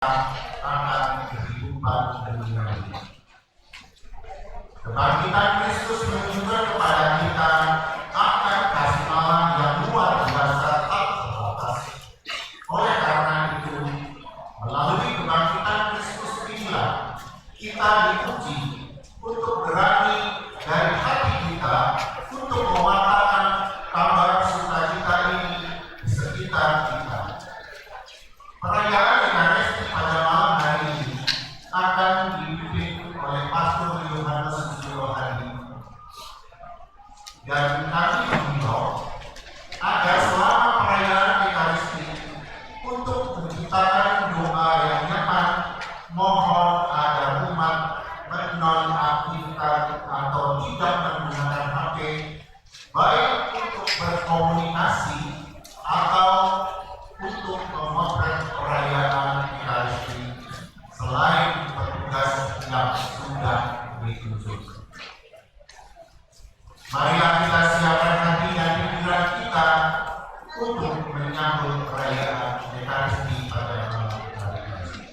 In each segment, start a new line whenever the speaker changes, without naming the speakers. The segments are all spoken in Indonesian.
akan kehidupan dunia ini. Kebangkitan Kristus menunjukkan kepada kita akan kasih Allah yang luar biasa tak terbatas. Oleh karena itu, melalui kebangkitan Kristus inilah kita diuji untuk berani dari hati kita untuk mewartakan kabar sukacita ini di sekitar kita. Perayaan Ekaristi pada malam hari ini akan dipimpin oleh Pastor Yohanes Susilo Hadi, dan kami mengimbau agar selama perayaan Ekaristi untuk menciptakan doa yang nyaman, mohon agar umat menonaktifkan atau tidak menggunakan HP, baik untuk berkomunikasi atau untuk memotret perayaan Ekaristi selain petugas yang sudah ditunjuk. Marilah kita siapkan hati dan pikiran kita untuk menyambut perayaan Ekaristi pada malam hari ini.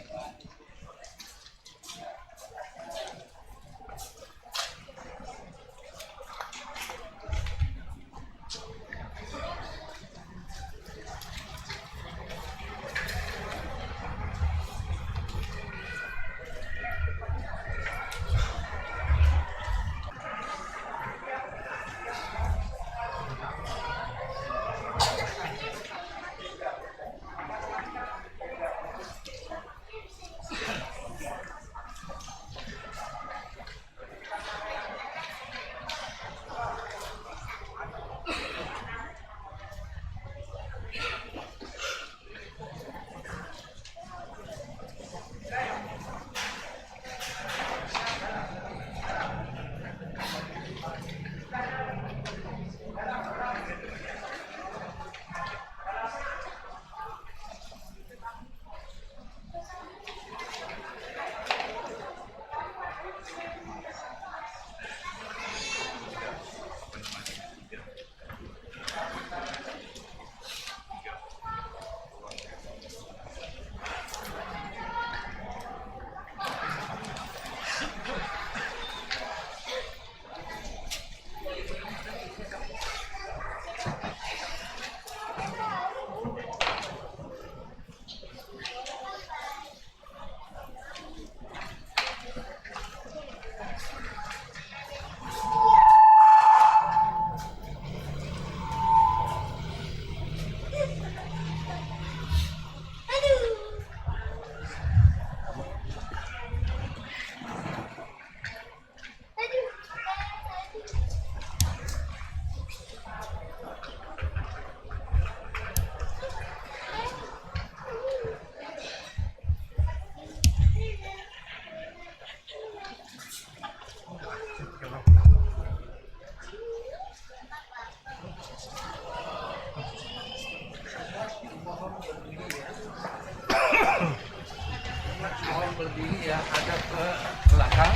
Mohon berdiri ya, hadap ke belakang.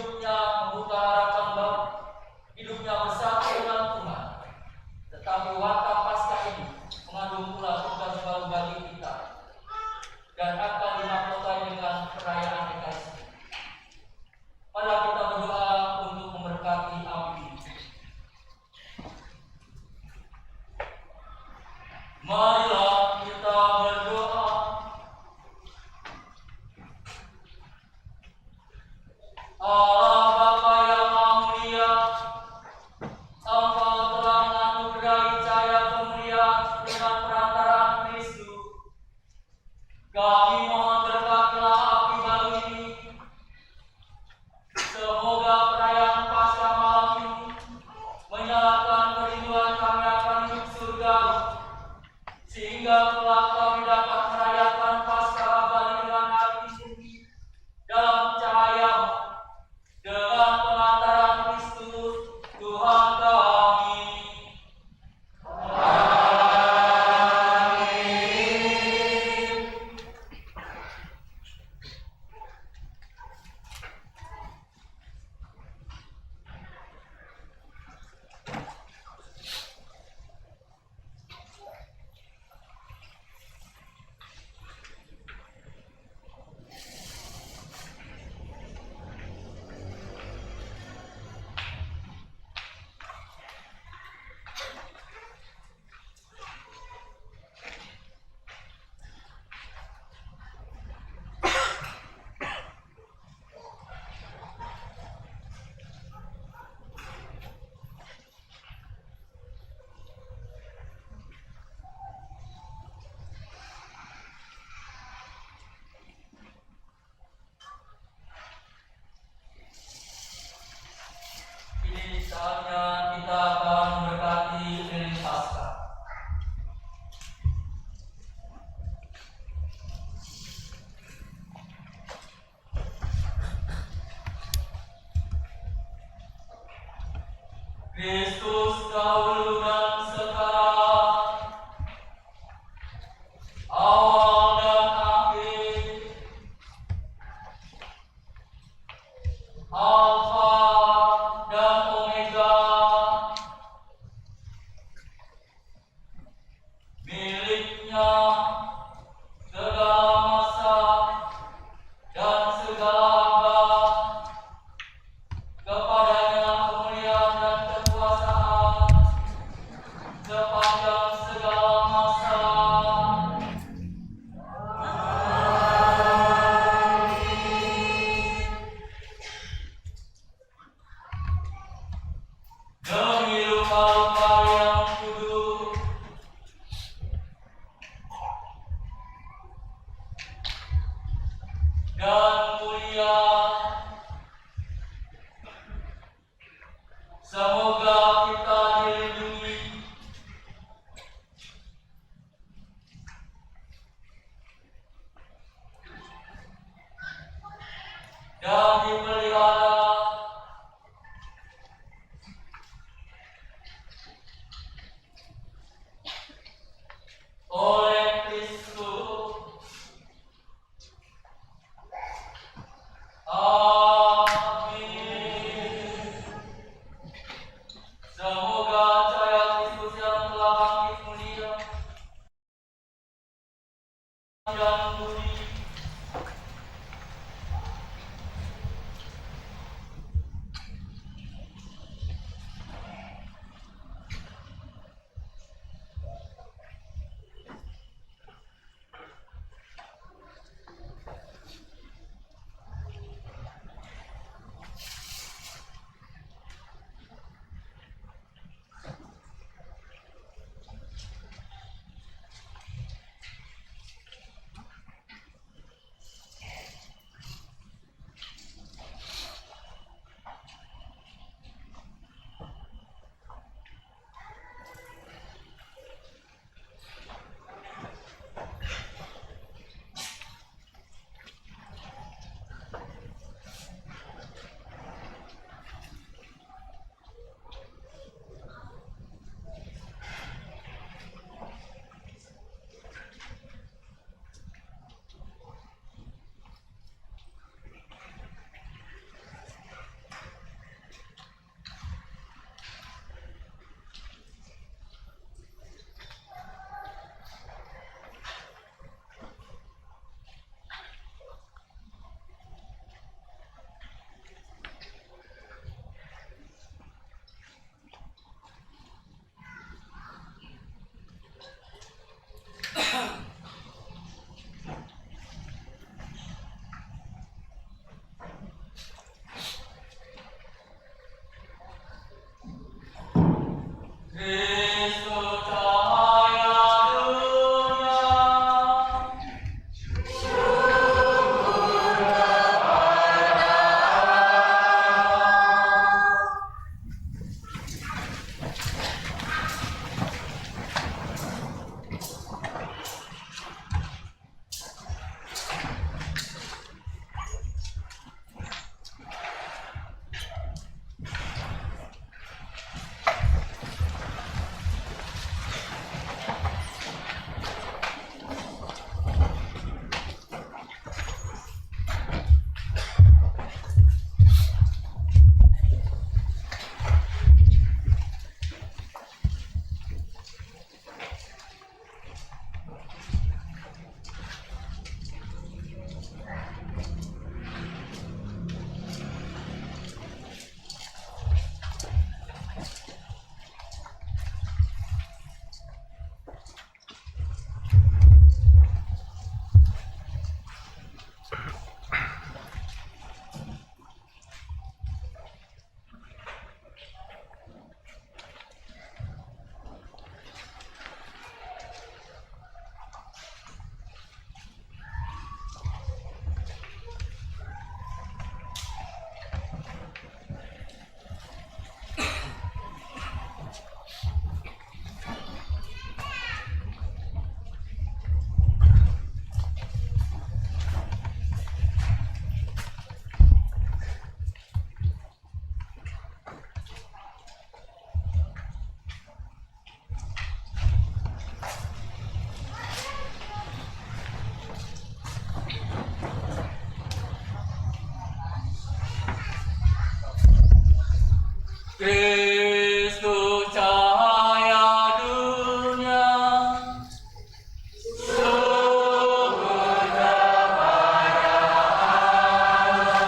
hidupnya membuka harapan baru, hidupnya bersatu dengan Tuhan. Tetapi warta Paskah ini mengandung pula tugas baru bagi kita dan akan dimahkotai dengan perayaan Ekaristi. Mari kita berdoa untuk memberkati api ini. Marilah kita berdoa. Allah Bapa yang Maha Mulia, Engkau telah menganugerahi cahaya kemuliaan dengan perantaraan Kristus. Kami mohon berkatilah api baru ini. Semoga perayaan Paskah malam ini menyalakan kerinduan kami akan hidup surgawi, sehingga kelak kami dapat merayakan Paskah abadi dengan hati suci dalam cahaya dengan pengantaran Kristus Tuhan kami. Kini saatnya kita akan memberkati lilin Paskah. Kristus dahulu dan sekarang, awal dan akhir, Alfa dan Omega, miliknya segala masa dan segala abad. Kepadanya kemuliaan dan kekuasaan sepanjang segala masa. Kristus cahaya dunia. Kristus cahaya dunia. Sungguh cahaya Allah.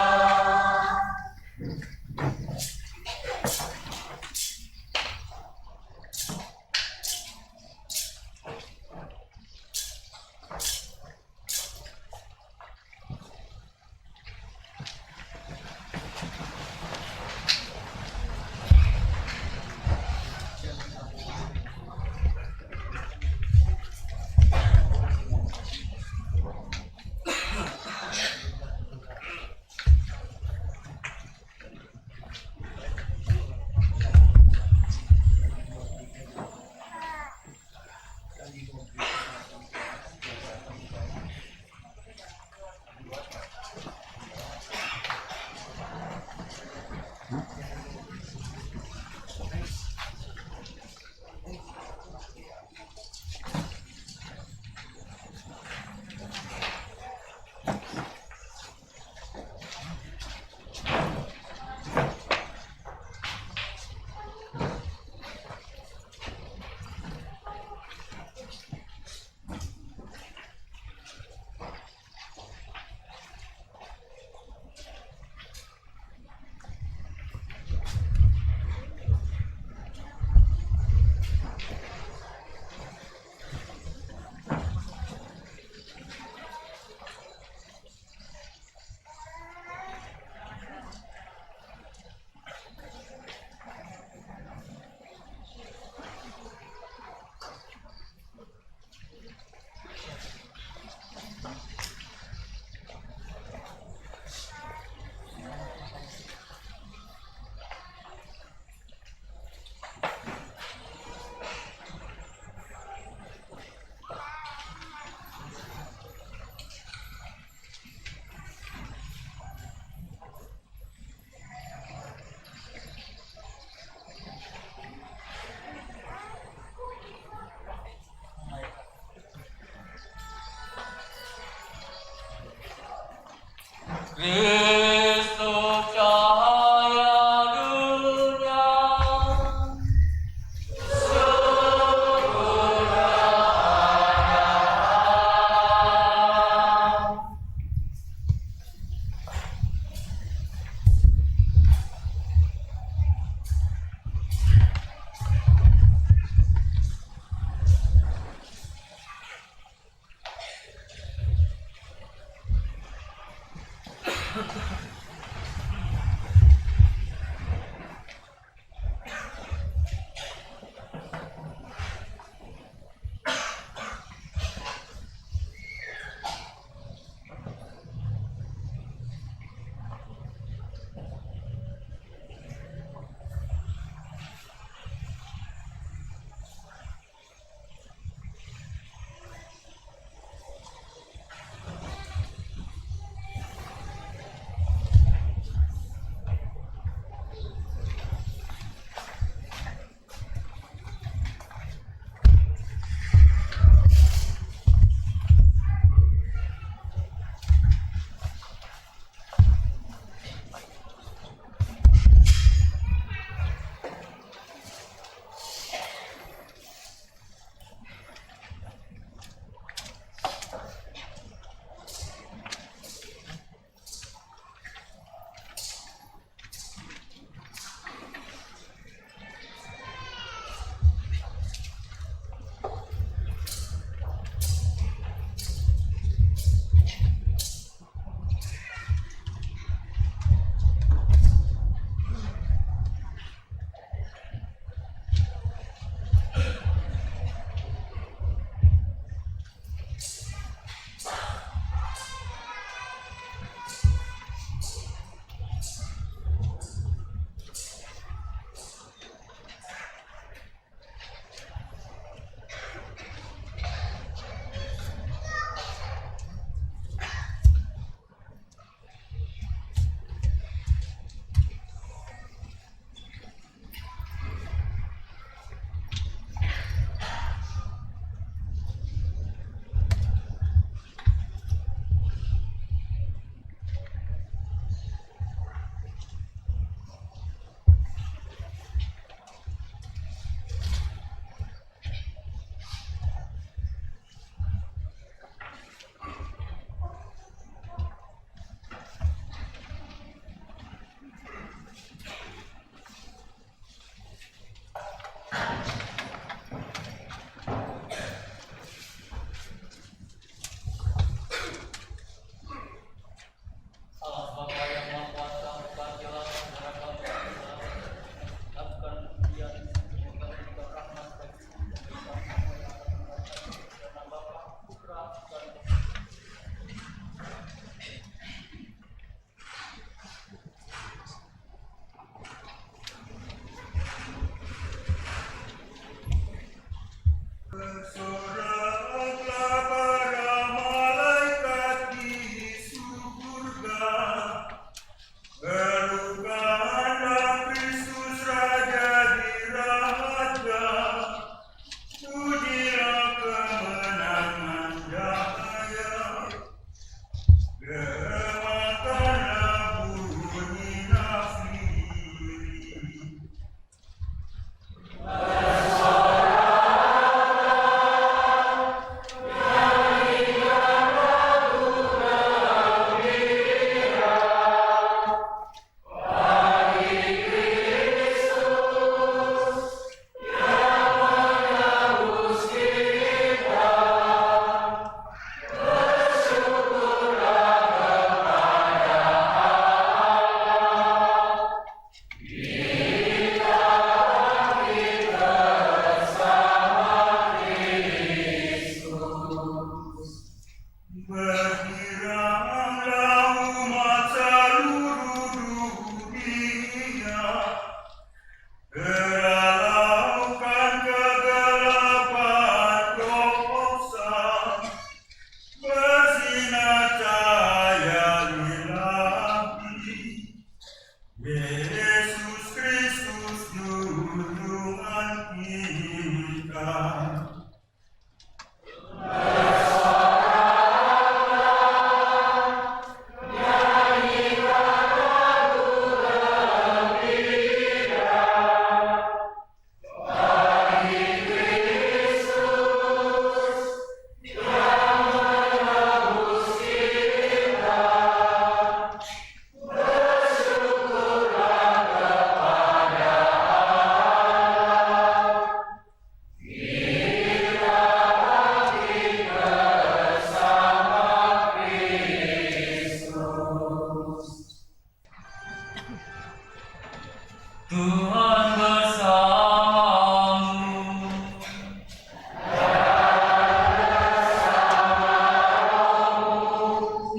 Tuhan bersamamu.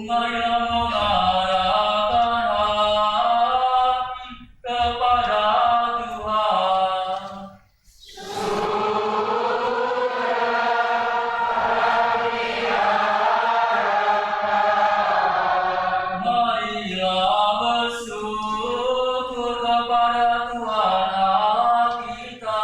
Marilah mengarahkan hati kepada Tuhan. Marilah bersyukur kepada Tuhan Allah kita.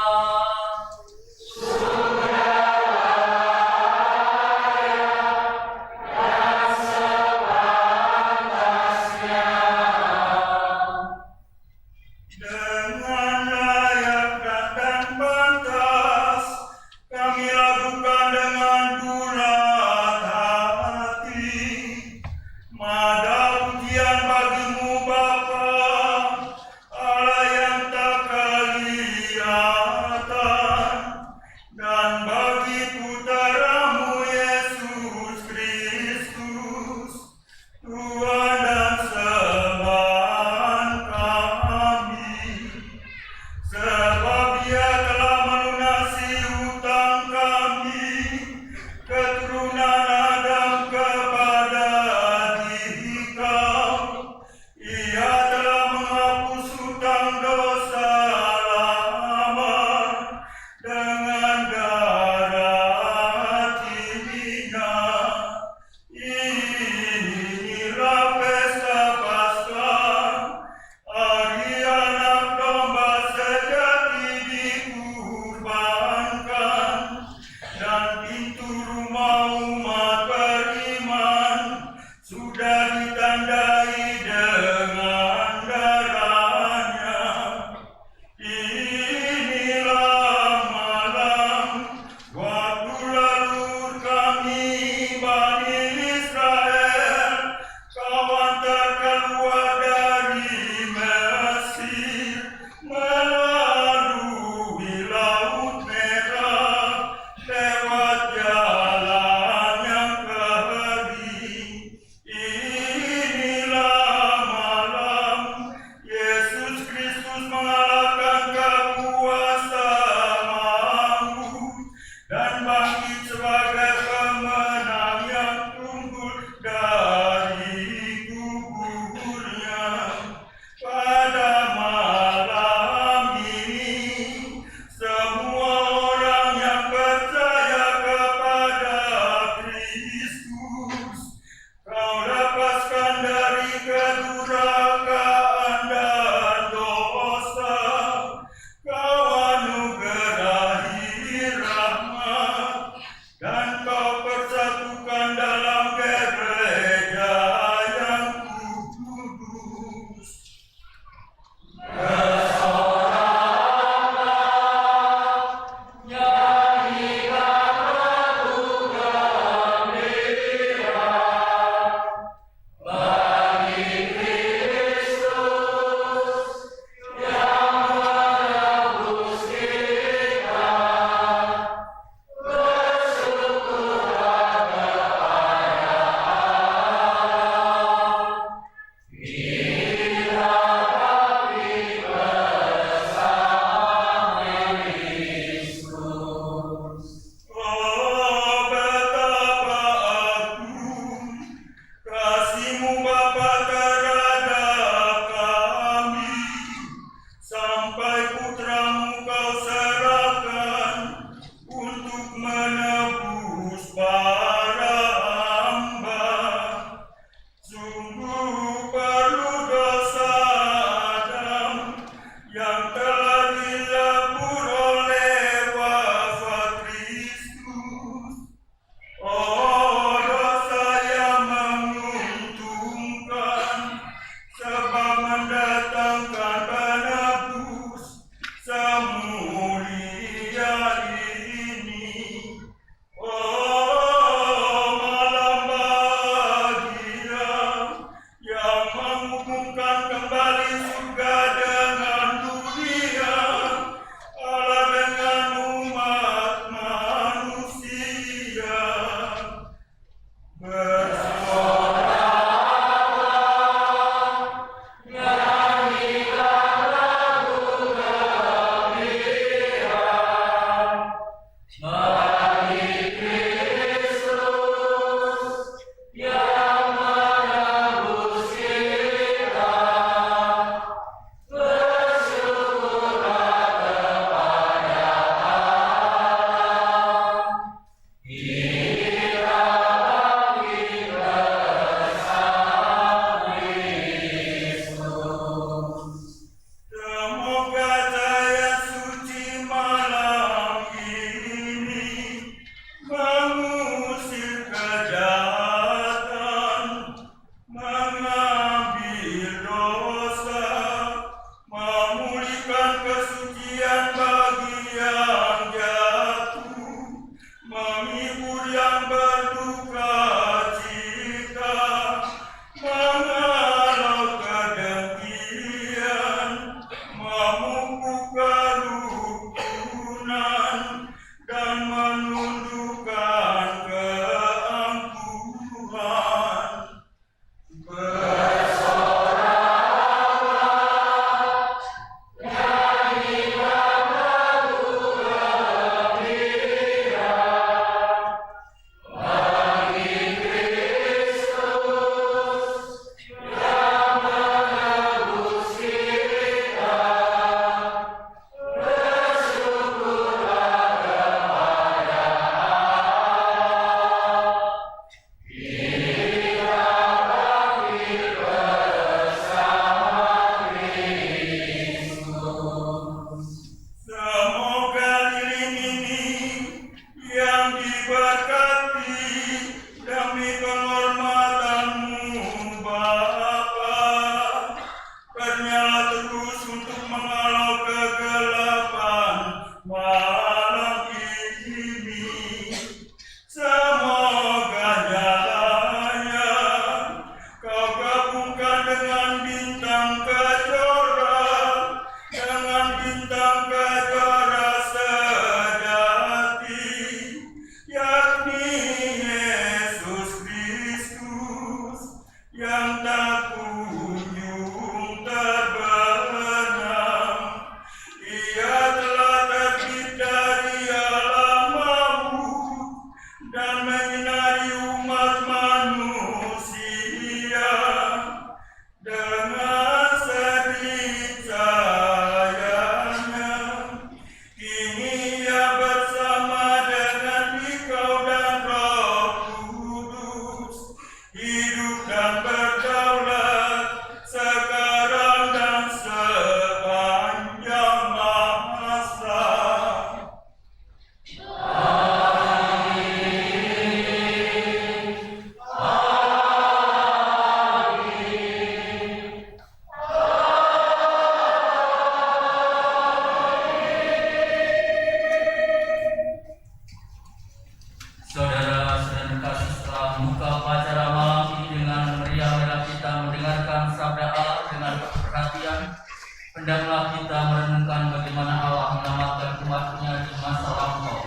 kita merenungkan bagaimana Allah menyelamatkan umat-Nya di masa lampau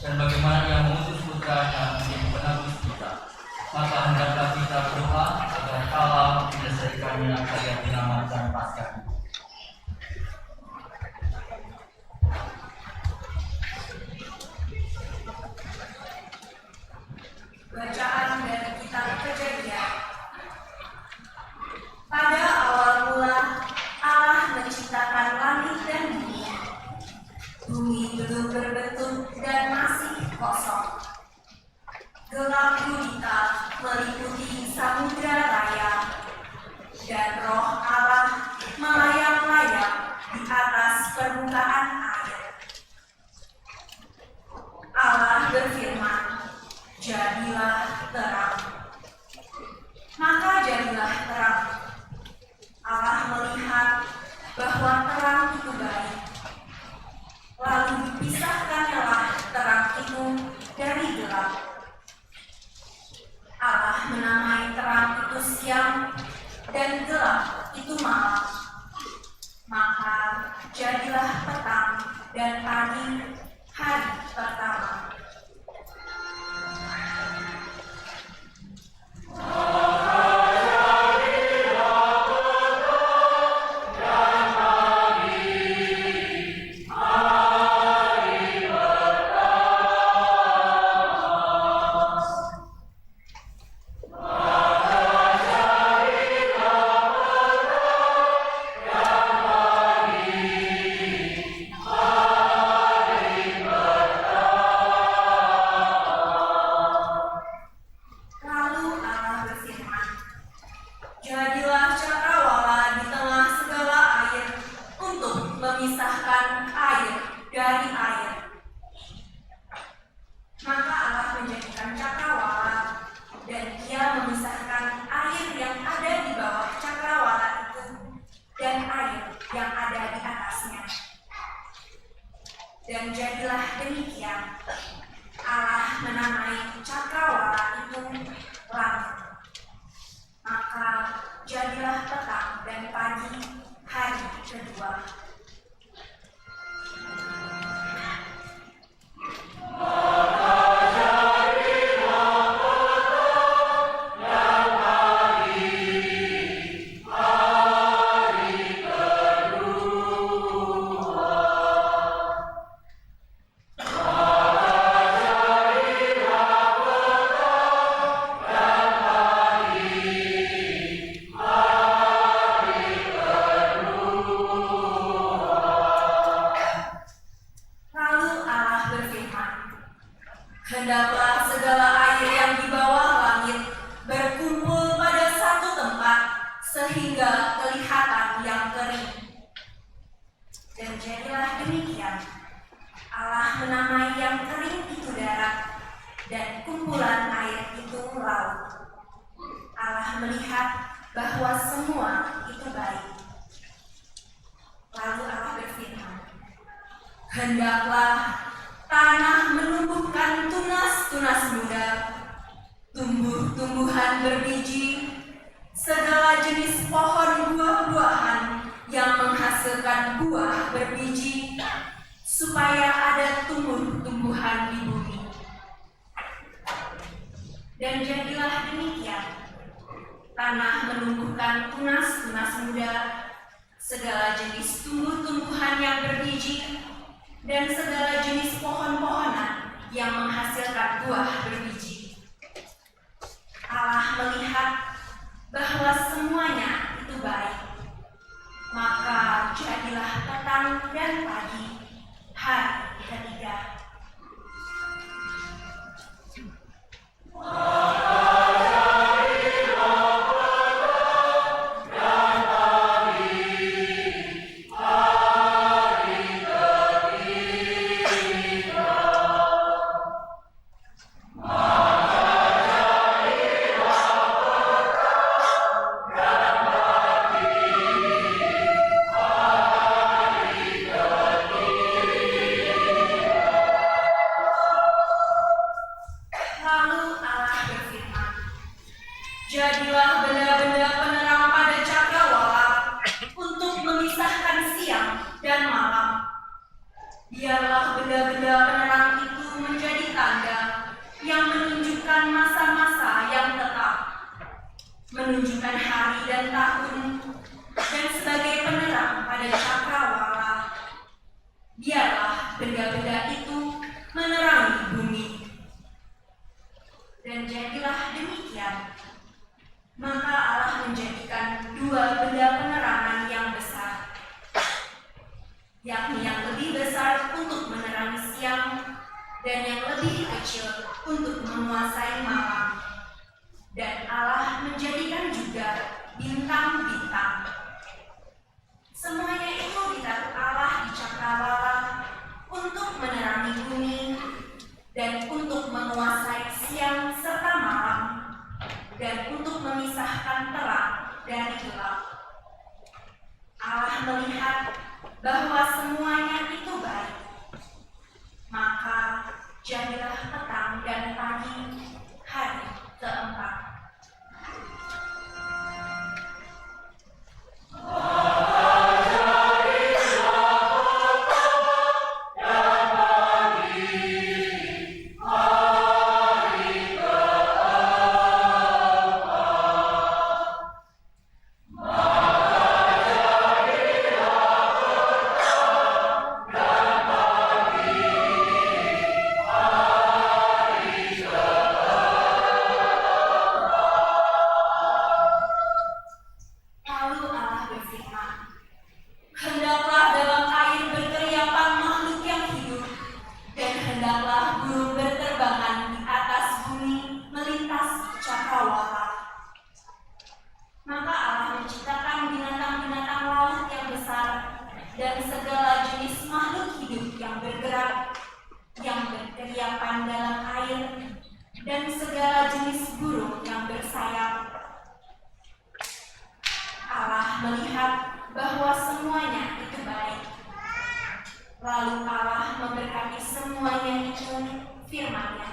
dan bagaimana Ia mengutus putranya menjadi penebus kita, maka hendaklah kita berdoa agar Allah menyelesaikannya agar dinamakan Paskah.
Bacaan dari kitab Kejadian. Pada awal mula Allah menciptakan langit dan bumi. Bumi belum berbentuk dan masih kosong. Gelap gulita meliputi samudra raya, dan roh Allah melayang-layang di atas permukaan air. Allah berfirman, "Jadilah terang." Maka jadilah terang. Allah melihat bahwa terang itu baik. Lalu dipisahkanlah terang itu dari gelap. Allah menamai terang itu siang dan gelap itu malam. Maka jadilah petang dan pagi hari pertama. Dan jadilah demikian. Allah menamai cakrawala itu langit. Maka jadilah petang dan pagi hari kedua. Hendaklah segala air yang di bawah langit berkumpul pada satu tempat sehingga kelihatan yang kering. Dan jadilah demikian. Allah menamai yang kering itu darat dan kumpulan air itu laut. Allah melihat bahwa semua itu baik. Lalu Allah berfirman, "Hendaklah tanah menumbuhkan tunas-tunas muda, tumbuh-tumbuhan berbiji, segala jenis pohon buah-buahan yang menghasilkan buah berbiji, supaya ada tumbuh-tumbuhan di bumi." Dan jadilah demikian. Tanah menumbuhkan tunas-tunas muda, segala jenis tumbuh-tumbuhan yang berbiji, dan segala jenis pohon-pohonan yang menghasilkan buah berbiji. Allah melihat bahwa semuanya itu baik. Maka jadilah petang dan pagi hari ketiga. dan malam. Biarlah benda-benda penerang itu menjadi tanda yang menunjukkan masa-masa yang tetap, menunjukkan hari dan tahun, dan sebagai penerang pada cakrawala. Biarlah benda-benda itu menerangi bumi. Dan jadilah demikian. Maka Allah menjadikan dua benda penerangan yang besar, yakni yang lebih besar untuk menerangi siang dan yang lebih kecil untuk menguasai malam. Dan Allah menjadikan juga bintang-bintang. Semuanya itu ditaruh Allah di cakrawala untuk menerangi bumi dan untuk menguasai siang serta malam dan untuk memisahkan terang dari gelap. Allah melihat bahwa semuanya itu baik. Maka jadilah petang dan pagi, hari keempat. Dan segala jenis makhluk hidup yang bergerak, yang berkeriapan dalam air, dan segala jenis burung yang bersayap. Allah melihat bahwa semuanya itu baik. Lalu Allah memberkati semuanya itu firman-Nya.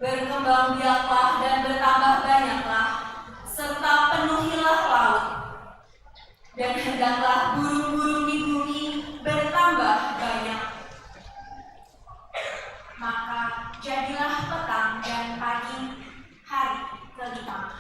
Berkembang biaklah dan bertambah banyaklah, serta penuhilah laut. Dan hendaklah burung-burung di bumi bertambah banyak. Maka jadilah petang dan pagi, hari kelima.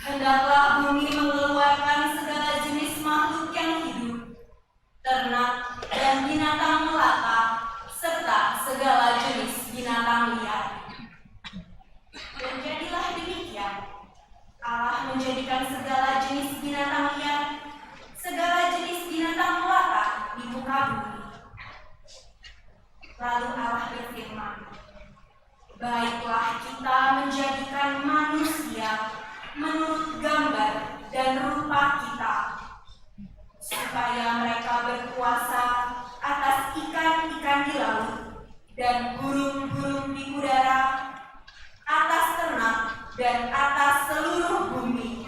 Hendaklah bumi mengeluarkan segala jenis makhluk yang hidup, ternak dan binatang melata, serta segala jenis binatang liar. Dan jadilah demikian. Allah menjadikan segala jenis binatang liar, segala jenis binatang melata di muka bumi. Lalu Allah berfirman, baiklah kita menjadikan manusia menurut gambar dan rupa kita, supaya mereka berkuasa atas ikan-ikan di laut dan burung-burung di udara, atas ternak dan atas seluruh bumi,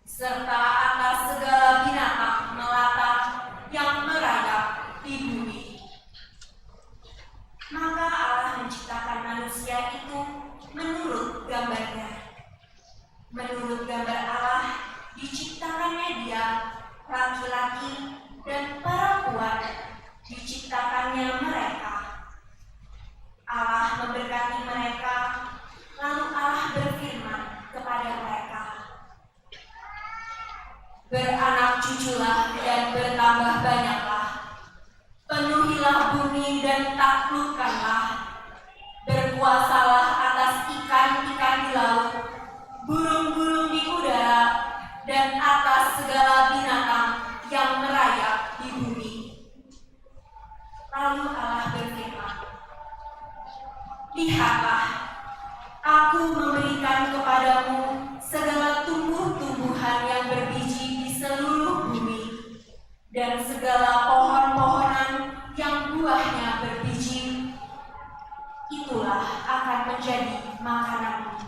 serta atas segala binatang melata yang merayap di bumi. Maka Allah menciptakan manusia itu menurut gambar-Nya. Menurut gambar Allah diciptakannya dia, laki-laki dan perempuan diciptakannya mereka. Allah memberkati mereka, lalu Allah berfirman kepada mereka, beranak cuculah dan bertambah banyaklah, penuhilah bumi dan taklukkanlah, berkuasalah atas ikan-ikan di laut, burung-burung di udara, dan atas segala binatang yang merayap di bumi. Lalu Allah berfirman, lihatlah, aku memberikan kepadamu makanan.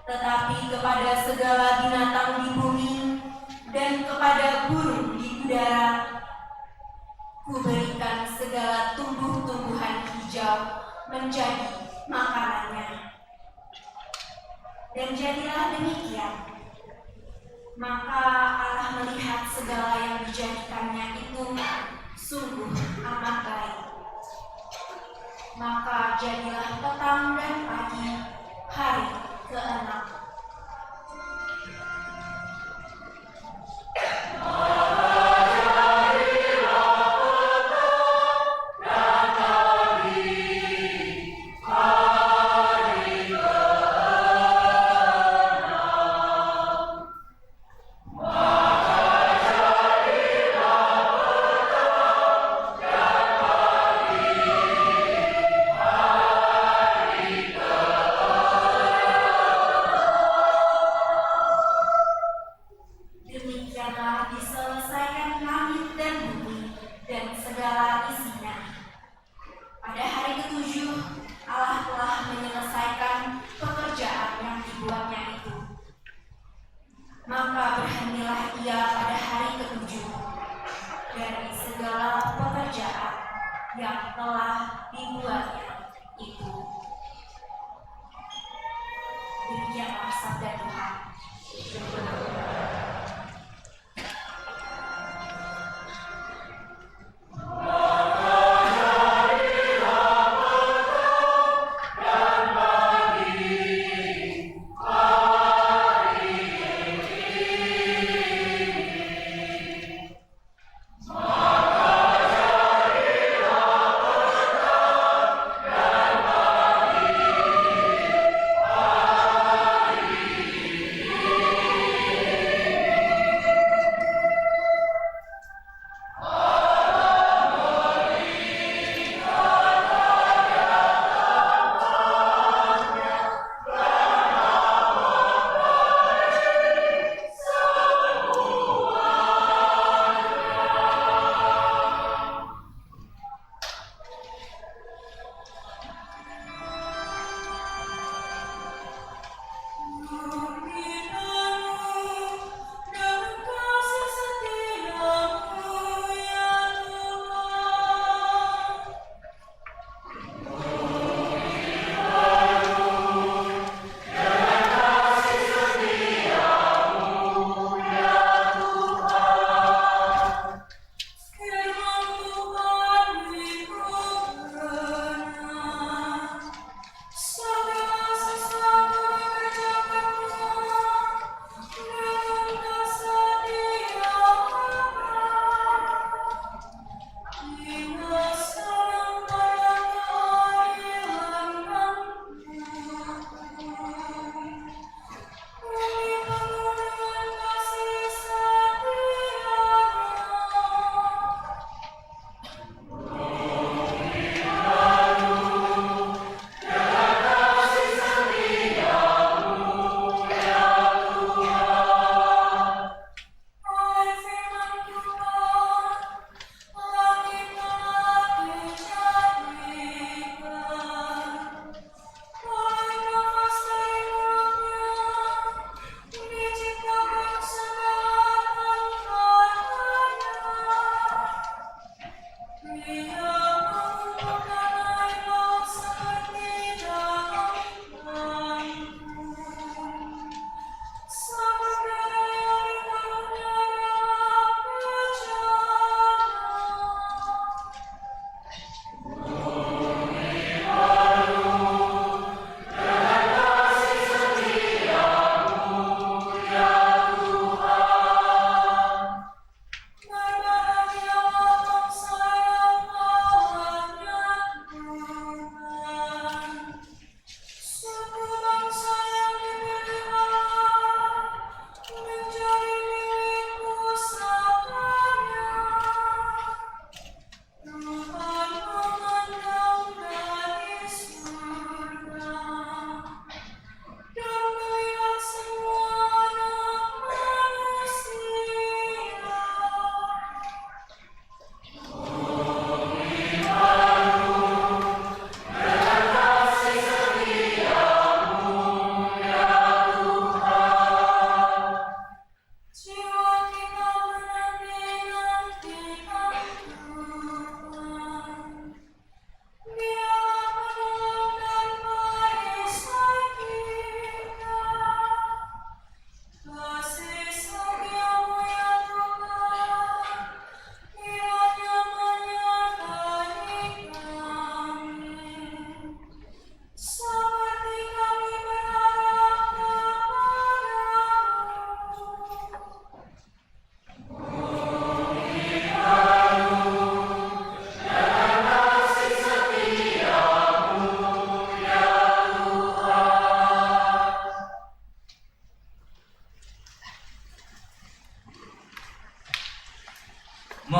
Tetapi kepada segala binatang di bumi dan kepada burung di udara, kuberikan segala tumbuh-tumbuhan hijau menjadi makanannya. Dan jadilah demikian. Maka Allah melihat segala yang dijadikannya itu sungguh amat baik. Maka jadilah petang dan pagi, hari ke-6. Demikianlah diselesaikan langit dan bumi dan segala isinya. Pada hari ke-7, Allah telah menyelesaikan pekerjaan yang dibuatnya itu. Maka berhentilah ia pada hari ke-7 dari segala pekerjaan yang telah dibuatnya itu. Demikianlah sabda Tuhan.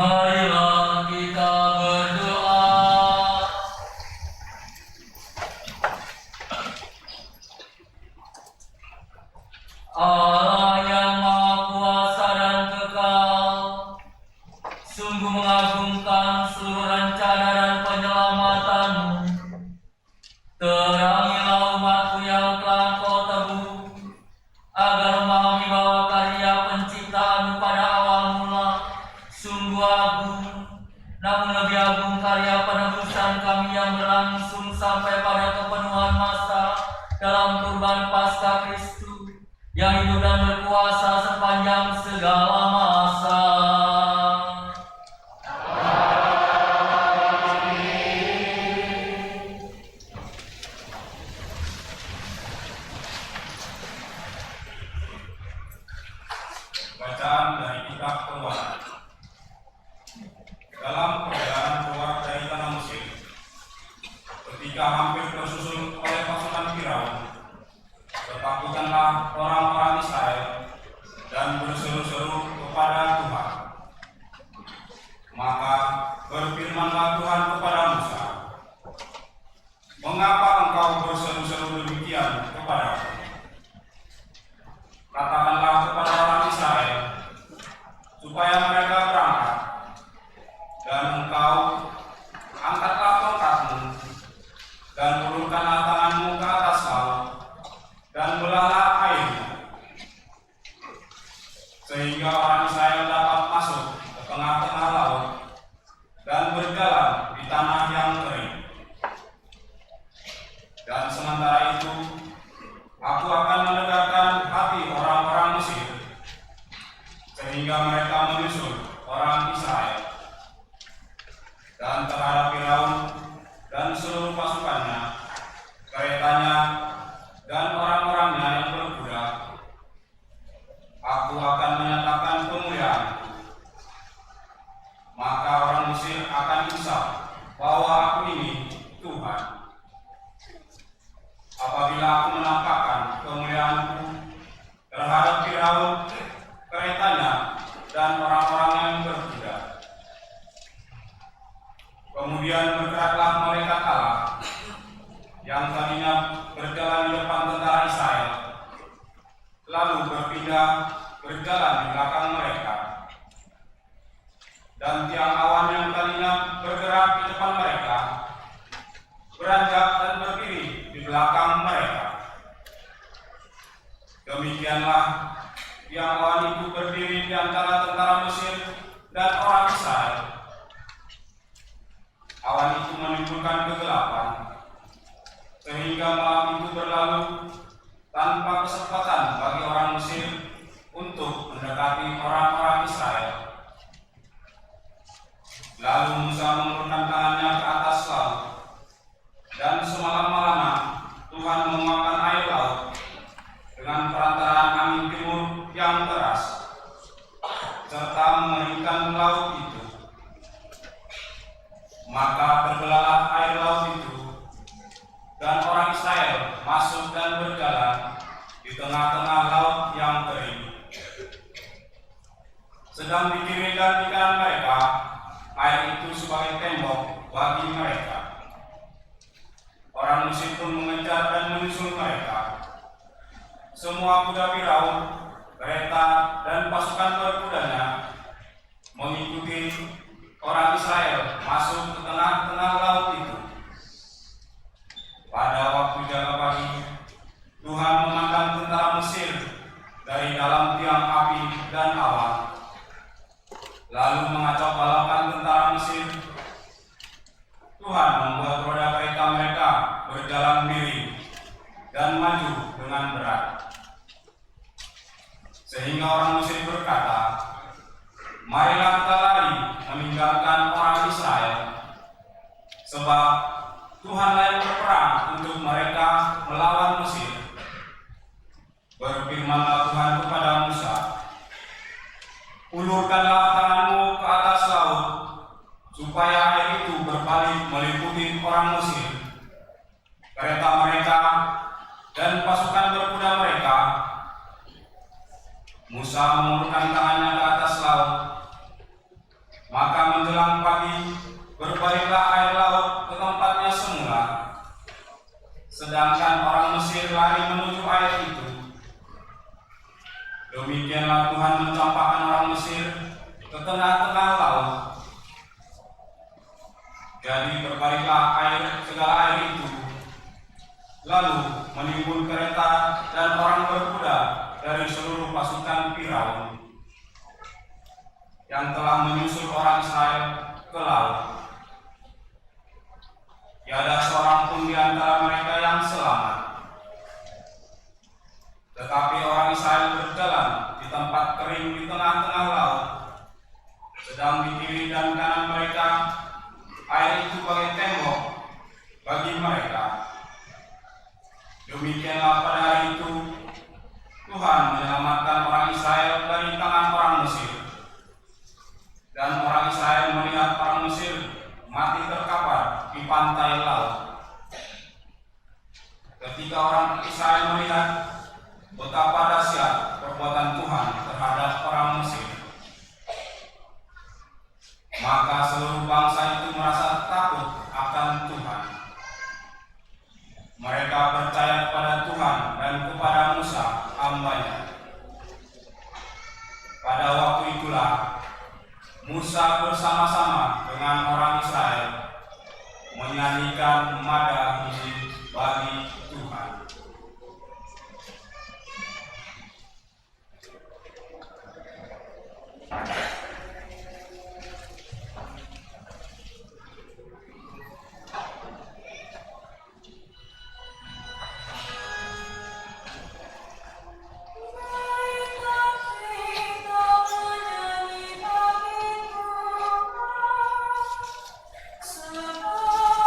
Marilah kita berdoa. Allah yang Maha Kuasa dan Kekal, sungguh mengagumkan seluruh rencana dan penyelamatan-Mu. Terangilah umat-Mu yang telah Kau tebus, agar memahami bahwa karya penciptaan-Mu pada awal mula sungguh agung, namun lebih agung karya penebusan kami yang berlangsung sampai pada kepenuhan masa dalam kurban Paskah Kristus yang hidup dan berkuasa sepanjang segala masa.
Bacaan dari kitab Keluaran. Dalam perjalanan keluar dari tanah Mesir, ketika hampir tersusul oleh pasukan Firaun, ketakutanlah orang-orang Israel dan berseru-seru kepada Tuhan. Maka berfirmanlah Tuhan kepada Musa, "Mengapa engkau berseru-seru demikian kepadaku? Katakanlah kepada orang Israel supaya mereka berangkat, dan engkau angkatlah tongkatmu dan ulurkanlah tanganmu ke atas laut dan belahlah airnya, sehingga orang Israel dapat masuk ke tengah-tengah laut dan berjalan di tanah yang kering. Dan sementara itu aku akan menegakkan hati orang-orang Mesir, sehingga mereka menyusul orang Israel. Dan terhadap Firaun dan seluruh pasukannya, keretanya, dan orang-orangnya yang berkuda, aku akan menyatakan kemuliaanku. Maka orang Mesir akan insaf bahwa aku ini Tuhan, apabila aku menampakkan kemuliaanku terhadap Firaun, keretanya, dan orang-orang yang berkuda. Kemudian bergeraklah malaikat Allah yang tadinya berjalan di depan tentara Israel, lalu berpindah berjalan di belakang mereka. Dan tiang awan yang tadinya bergerak di depan mereka beranjak dan berdiri di belakang mereka. Demikianlah tiang awan itu berdiri di antara tentara Mesir dan orang Israel. Awan itu menimbulkan kegelapan, sehingga malam itu berlalu tanpa kesempatan bagi orang Mesir untuk mendekati orang-orang Israel. Lalu Musa mengulurkan tangannya ke atas laut, dan semalam-malaman Tuhan menguapkan air laut dengan perantaraan angin timur yang deras, serta mengeringkan laut itu. Maka terbelahlah air laut itu, dan orang Israel masuk dan berjalan di tengah-tengah laut yang kering. Sedang di kiri dan di kanan mereka, air itu sebagai tembok bagi mereka. Orang Mesir pun mengejar dan menyusul mereka. Semua kuda Firaun, kereta, dan pasukan berkudanya mengikuti orang Israel masuk ke tengah-tengah laut itu. Pada waktu jaga pagi, Tuhan memandang tentara Mesir dari dalam tiang api dan awan, lalu mengacau balapan tentara Mesir. Tuhan membuat roda kereta mereka berjalan miring dan maju dengan berat, sehingga orang Mesir berkata, "Marilah kita lari meninggalkan orang Israel, sebab Tuhanlah yang berperang untuk mereka melawan Mesir." Berfirmanlah Tuhan kepada Musa, "Ulurkanlah tanganmu ke atas laut, supaya air itu berbalik meliputi orang Mesir, kereta mereka, dan pasukan berkuda mereka." Musa mengulurkan tangannya ke atas laut, Maka menjelang pagi, berbaliklah air laut ke tempatnya semula. Sedangkan orang Mesir lari menuju air itu. Demikianlah Tuhan mencampakkan orang Mesir ke tengah-tengah laut. Jadi berbaliklah segala air itu, lalu menimbun kereta dan orang berkuda dari seluruh pasukan Firaun yang telah menyusul orang Israel ke laut. Tiada seorang pun di antara mereka yang selamat. Tetapi orang Israel berjalan di tempat kering di tengah-tengah laut, sedang di kiri dan kanan mereka air itu bagai tembok bagi mereka. Demikianlah pada hari itu Tuhan menyelamatkan orang Israel dari tangan orang Mesir. Dan orang Israel melihat orang Mesir mati terkapar di pantai laut. Ketika orang Israel melihat betapa dahsyat perbuatan Tuhan terhadap orang Mesir, maka seluruh bangsa itu merasa takut akan Tuhan. Mereka percaya kepada Tuhan dan kepada Musa, hamba-Nya. Pada waktu itulah Musa bersama-sama dengan orang Israel menyanyikan madah hiji bagi Tuhan.
Seperti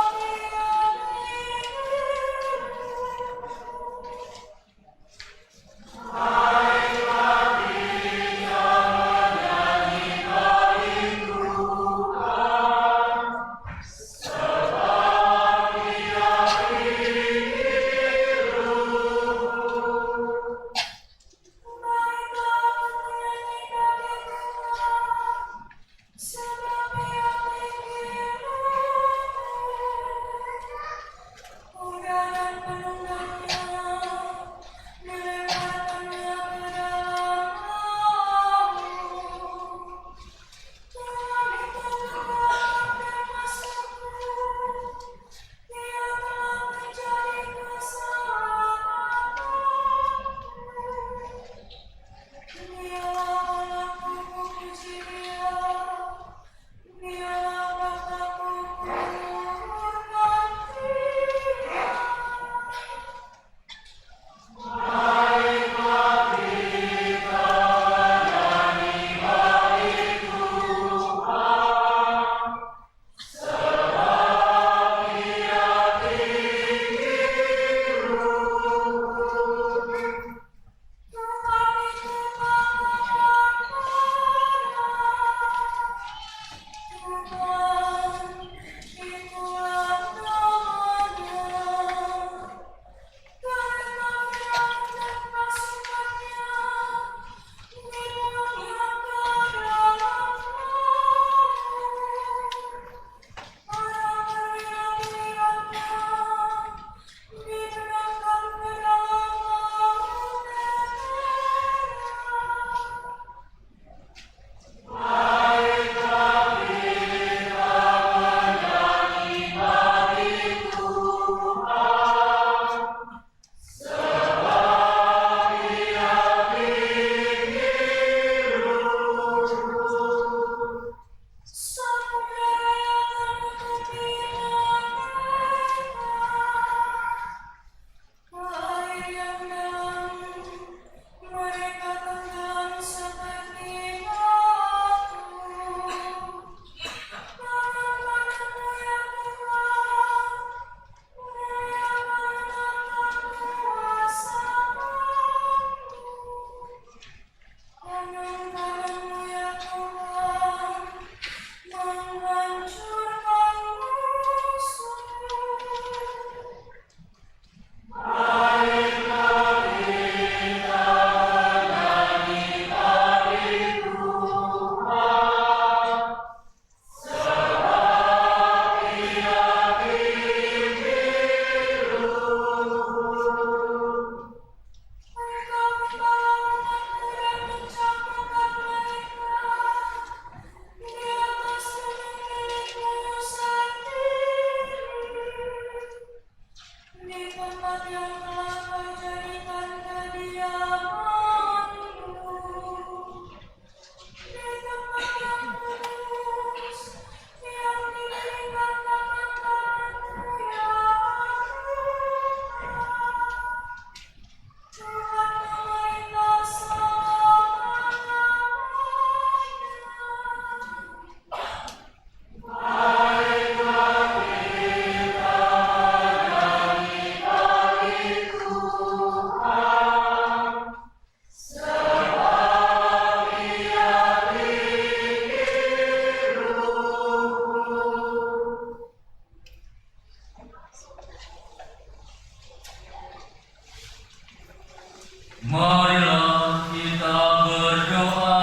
Marilah kita berdoa.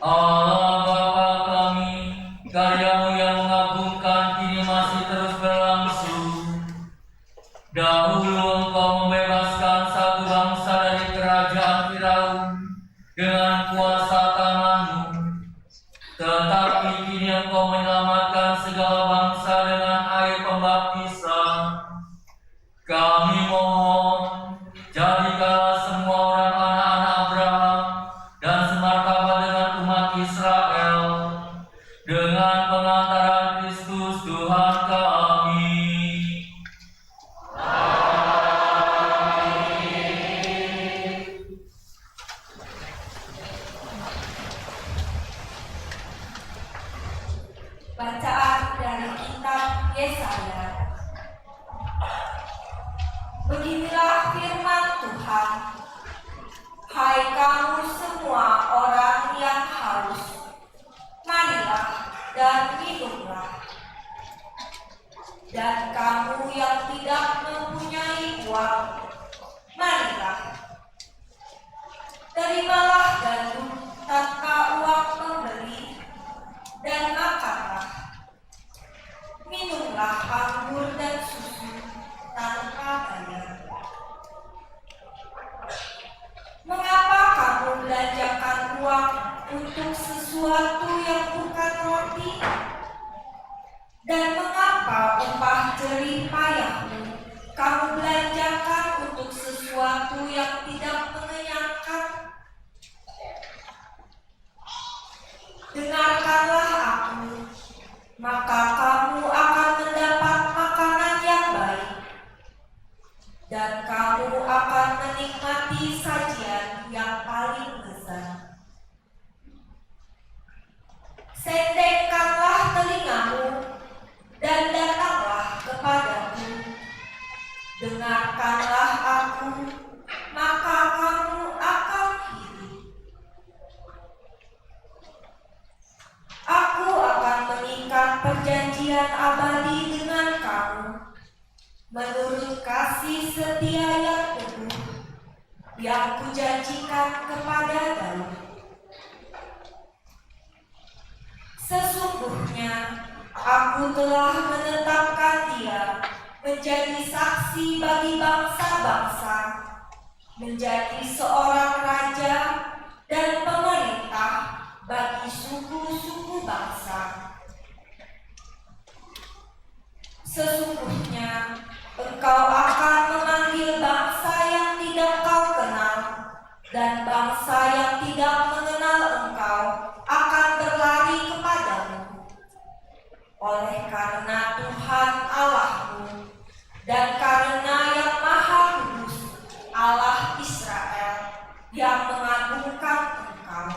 Allah Bapa kami, karya-Mu yang mengagumkan kini masih terus berlangsung. Dahulu Engkau membebaskan satu bangsa dari kerajaan Firaun dengan kuasa tangan-Mu. Tetapi kini Engkau menyelamatkan segala bangsa dengan air pembaptisan. Kami mohon, jadikanlah semua orang anak-anak Abraham dan semartabat dengan umat Israel dengan pengantaran Kristus Tuhan kami.
Bacaan dari kitab Yesaya. Beginilah firman Tuhan. Hai kamu semua orang yang haus, marilah dan minumlah. Dan kamu yang tidak mempunyai uang, marilah. Terimalah gandum tanpa uang pembeli, dan makanlah. Minumlah anggur dan susu tanpa bayar. Mengapa kamu belanjakan uang untuk sesuatu yang bukan roti? Dan mengapa upah jerih payahmu kamu belanjakan untuk sesuatu yang tidak mengenyangkan? Dengarkanlah aku, maka kamu akan mendapat makanan yang baik, dan kamu akan menikmati sajian yang paling lezat. Sendekkanlah telingamu dan datanglah kepadaku. Dengarkanlah aku, maka kamu akan hidup. Aku akan mengikat perjanjian abadi dengan kamu, menurut kasih setia yang penuh yang kujanjikan kepada Daud. Sesungguhnya aku telah menetapkan dia menjadi saksi bagi bangsa-bangsa, menjadi seorang raja dan pemerintah bagi suku-suku bangsa. Sesungguhnya engkau akan memanggil bangsa yang tidak kau kenal, dan bangsa yang tidak mengenal engkau akan berlari kepadamu. Oleh karena Tuhan Allahmu dan karena yang Maha Kudus, Allah Israel, yang mengagungkan engkau.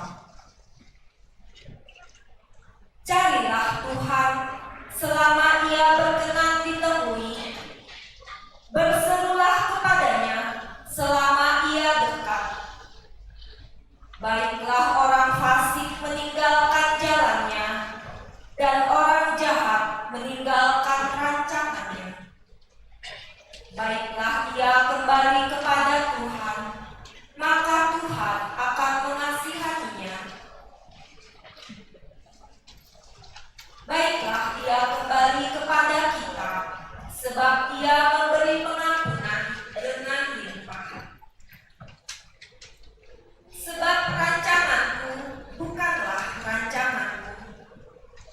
Carilah Tuhan selama Ia berkenan ditemui. Berserulah kepadanya selama Ia dekat. Baiklah orang fasik meninggalkan jalannya, dan orang jahat meninggalkan rancangannya. Baiklah ia kembali kepada Tuhan, maka Tuhan akan mengasihaninya. Baiklah ia kembali kepada kita, sebab ia memberi pengampunan dengan limpah. Sebab rancanganku bukanlah rancanganmu,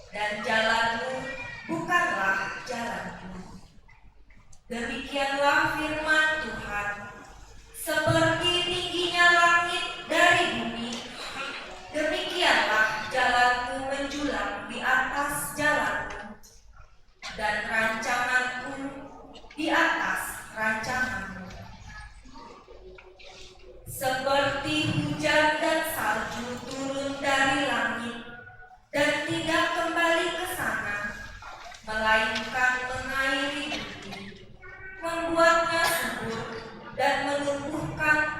dan jalanmu bukanlah jalanku. Demikianlah firman Tuhan. Seperti tingginya langit dari bumi, demikianlah jalanmu menjulang di atas jalanmu, dan rancanganku di atas rancanganmu. Seperti hujan dan salju turun dari langit dan tidak kembali ke sana, melainkan mengairi bumi, membuatnya subur dan menumbuhkan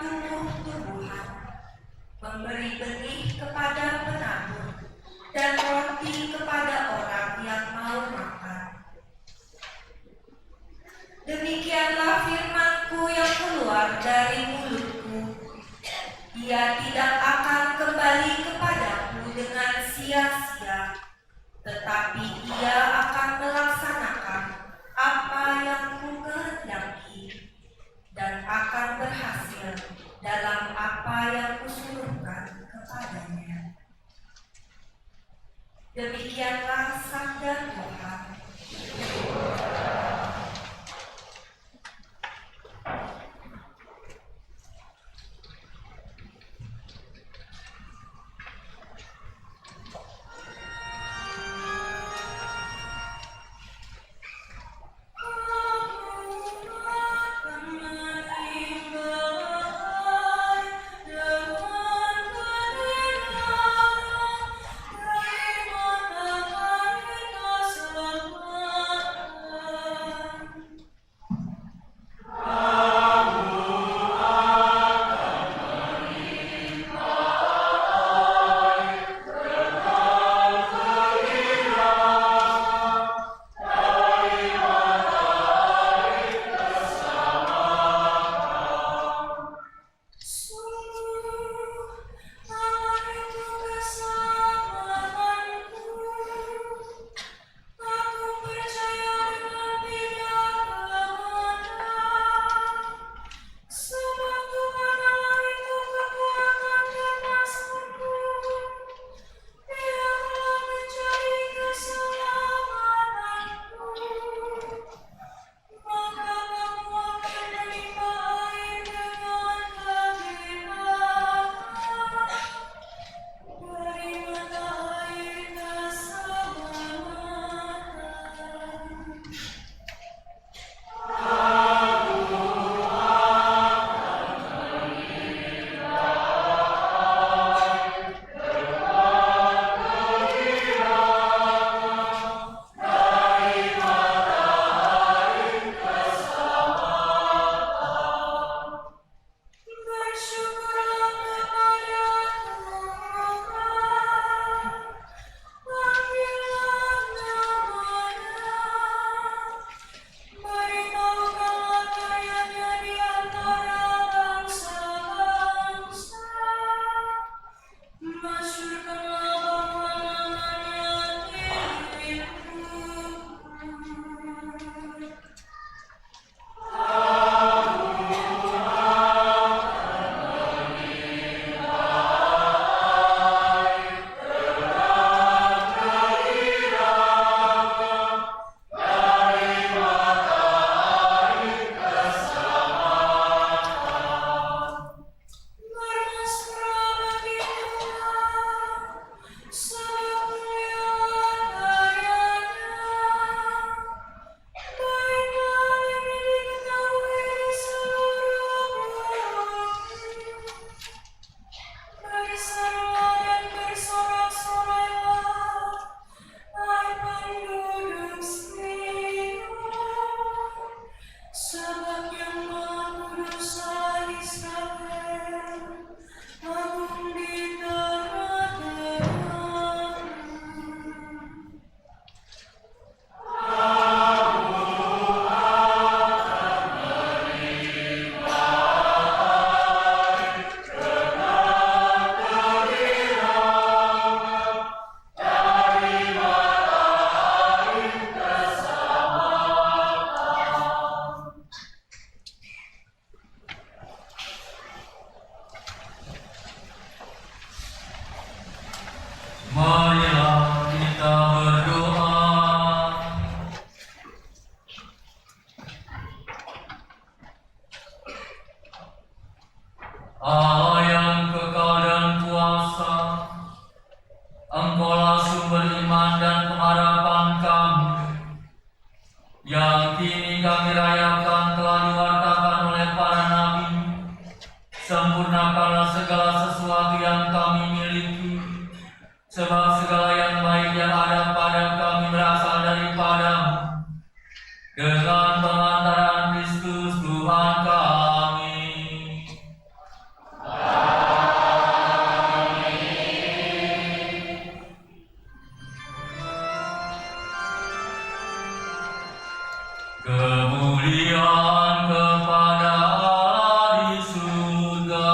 Demikianlah firman-Ku yang keluar dari mulutku. Ia tidak akan kembali kepadaku dengan sia-sia, tetapi ia akan melaksanakan apa yang Kukehendaki dan akan berhasil dalam apa yang Kusuruhkan kepadanya. Demikianlah sabda Tuhan.
Marilah kita berdoa. Allah yang kekal dan kuasa, Engkaulah sumber iman dan pengharapan kami, yang kini kami rayakan telah diwartakan oleh para nabi. Sempurnakanlah segala sesuatu yang kami miliki, sebab segala yang baik yang ada pada kami berasal daripada-Mu, dengan pengantaran Kristus Tuhan kami. Kemuliaan kemuliaan kepada Allah di surga.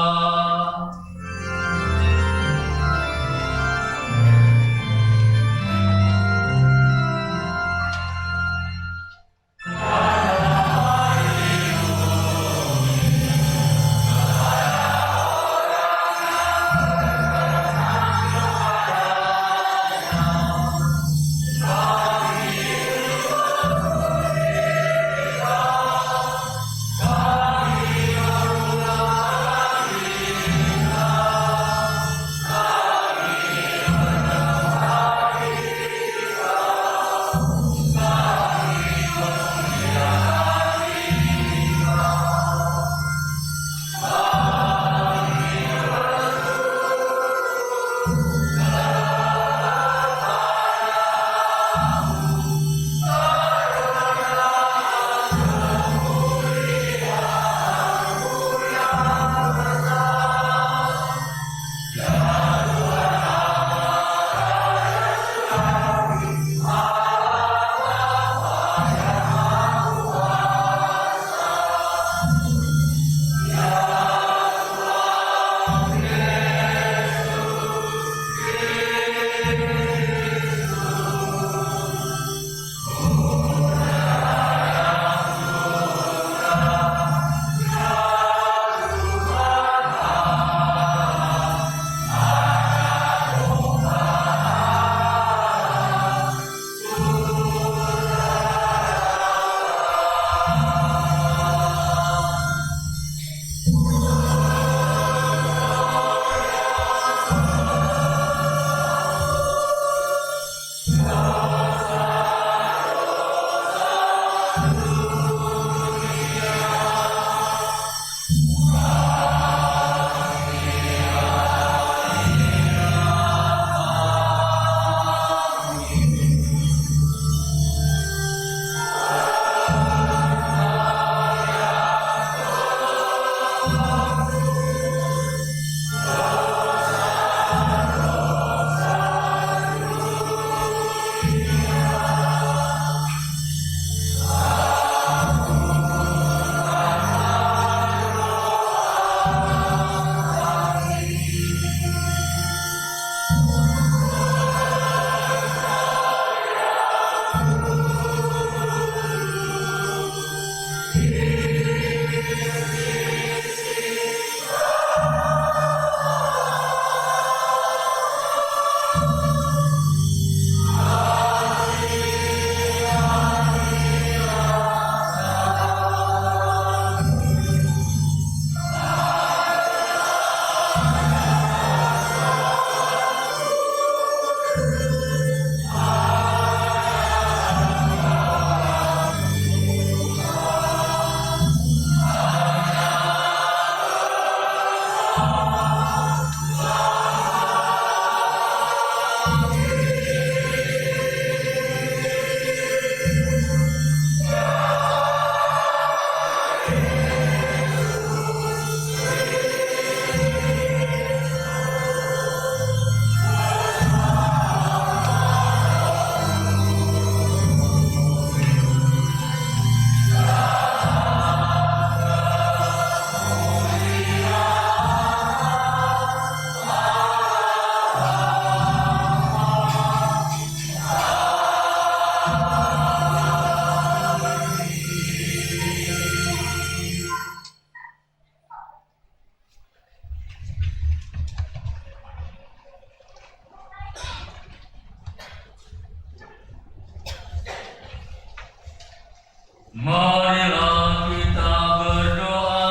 Marilah kita berdoa.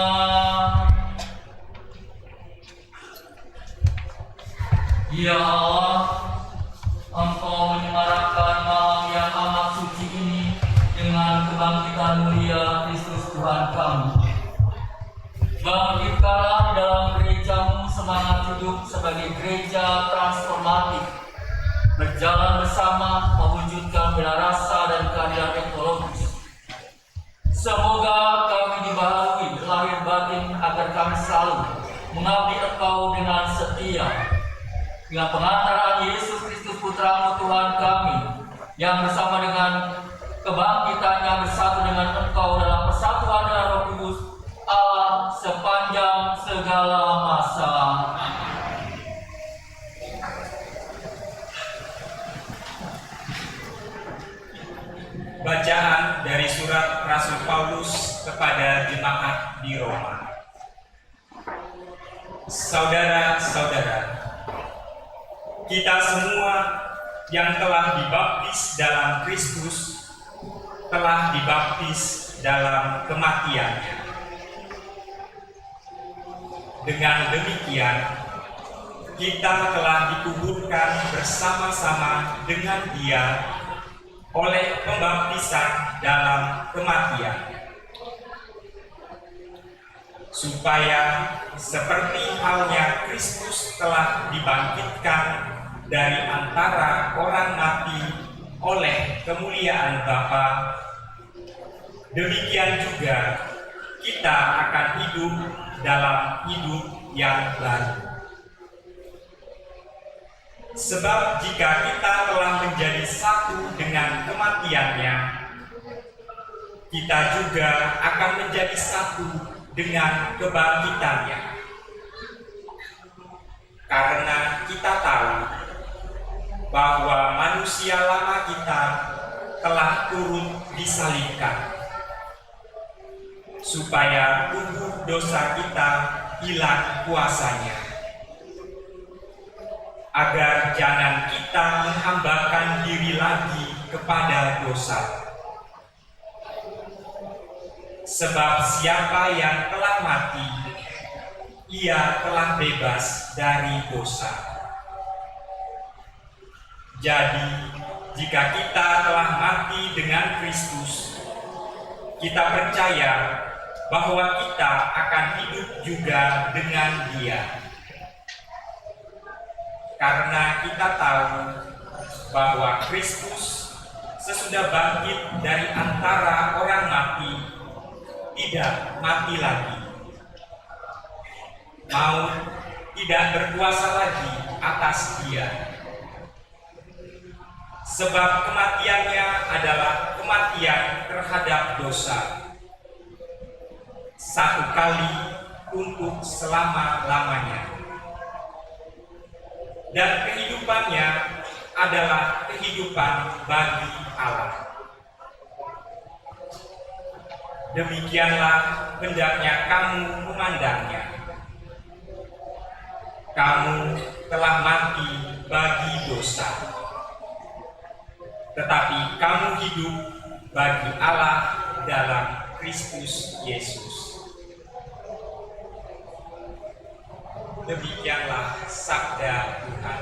Ya Allah, Engkau menyemarakan malam yang amat suci ini dengan kebangkitan mulia Kristus Tuhan kami. Bangkitkanlah di dalam gereja-Mu semangat hidup sebagai gereja transformatif, berjalan bersama mewujudkan bela rasa dan keadilan ekologis. Semoga kami dibaharui lahir batin agar kami selalu mengabdi Engkau dengan setia. Dengan pengantaran Yesus Kristus Putra-Mu Tuhan kami, yang bersama dengan kebangkitannya bersatu dengan Engkau dalam
Rasul Paulus kepada jemaat di Roma. Saudara-saudara, kita semua yang telah dibaptis dalam Kristus telah dibaptis dalam kematiannya. Dengan demikian, kita telah dikuburkan bersama-sama dengan Dia oleh pembaptisan dalam kematian, supaya seperti halnya Kristus telah dibangkitkan dari antara orang mati oleh kemuliaan Bapa, demikian juga kita akan hidup dalam hidup yang baru. Sebab jika kita telah menjadi satu dengan kematiannya, kita juga akan menjadi satu dengan kebangkitannya. Karena kita tahu bahwa manusia lama kita telah turut disalibkan, supaya tubuh dosa kita hilang kuasanya, agar jangan kita menghambakan diri lagi kepada dosa. Sebab siapa yang telah mati, ia telah bebas dari dosa. Jadi, jika kita telah mati dengan Kristus, kita percaya bahwa kita akan hidup juga dengan Dia. Karena kita tahu bahwa Kristus sesudah bangkit dari antara orang mati, tidak mati lagi. Maut tidak berkuasa lagi atas Dia. Sebab kematiannya adalah kematian terhadap dosa, satu kali untuk selama-lamanya. Dan kehidupannya adalah kehidupan bagi Allah. Demikianlah hendaknya kamu memandangnya. Kamu telah mati bagi dosa, tetapi kamu hidup bagi Allah dalam Kristus Yesus. Demikianlah sabda Tuhan.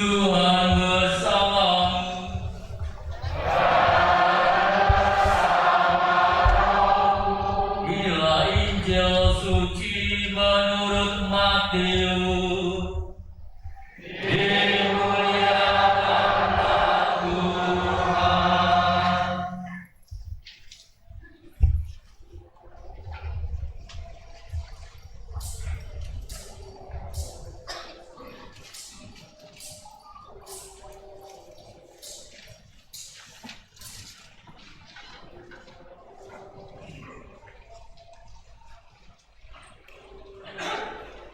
Tuhan bersamamu. Inilah Injil suci menurut Matius. Dimuliakanlah Tuhan.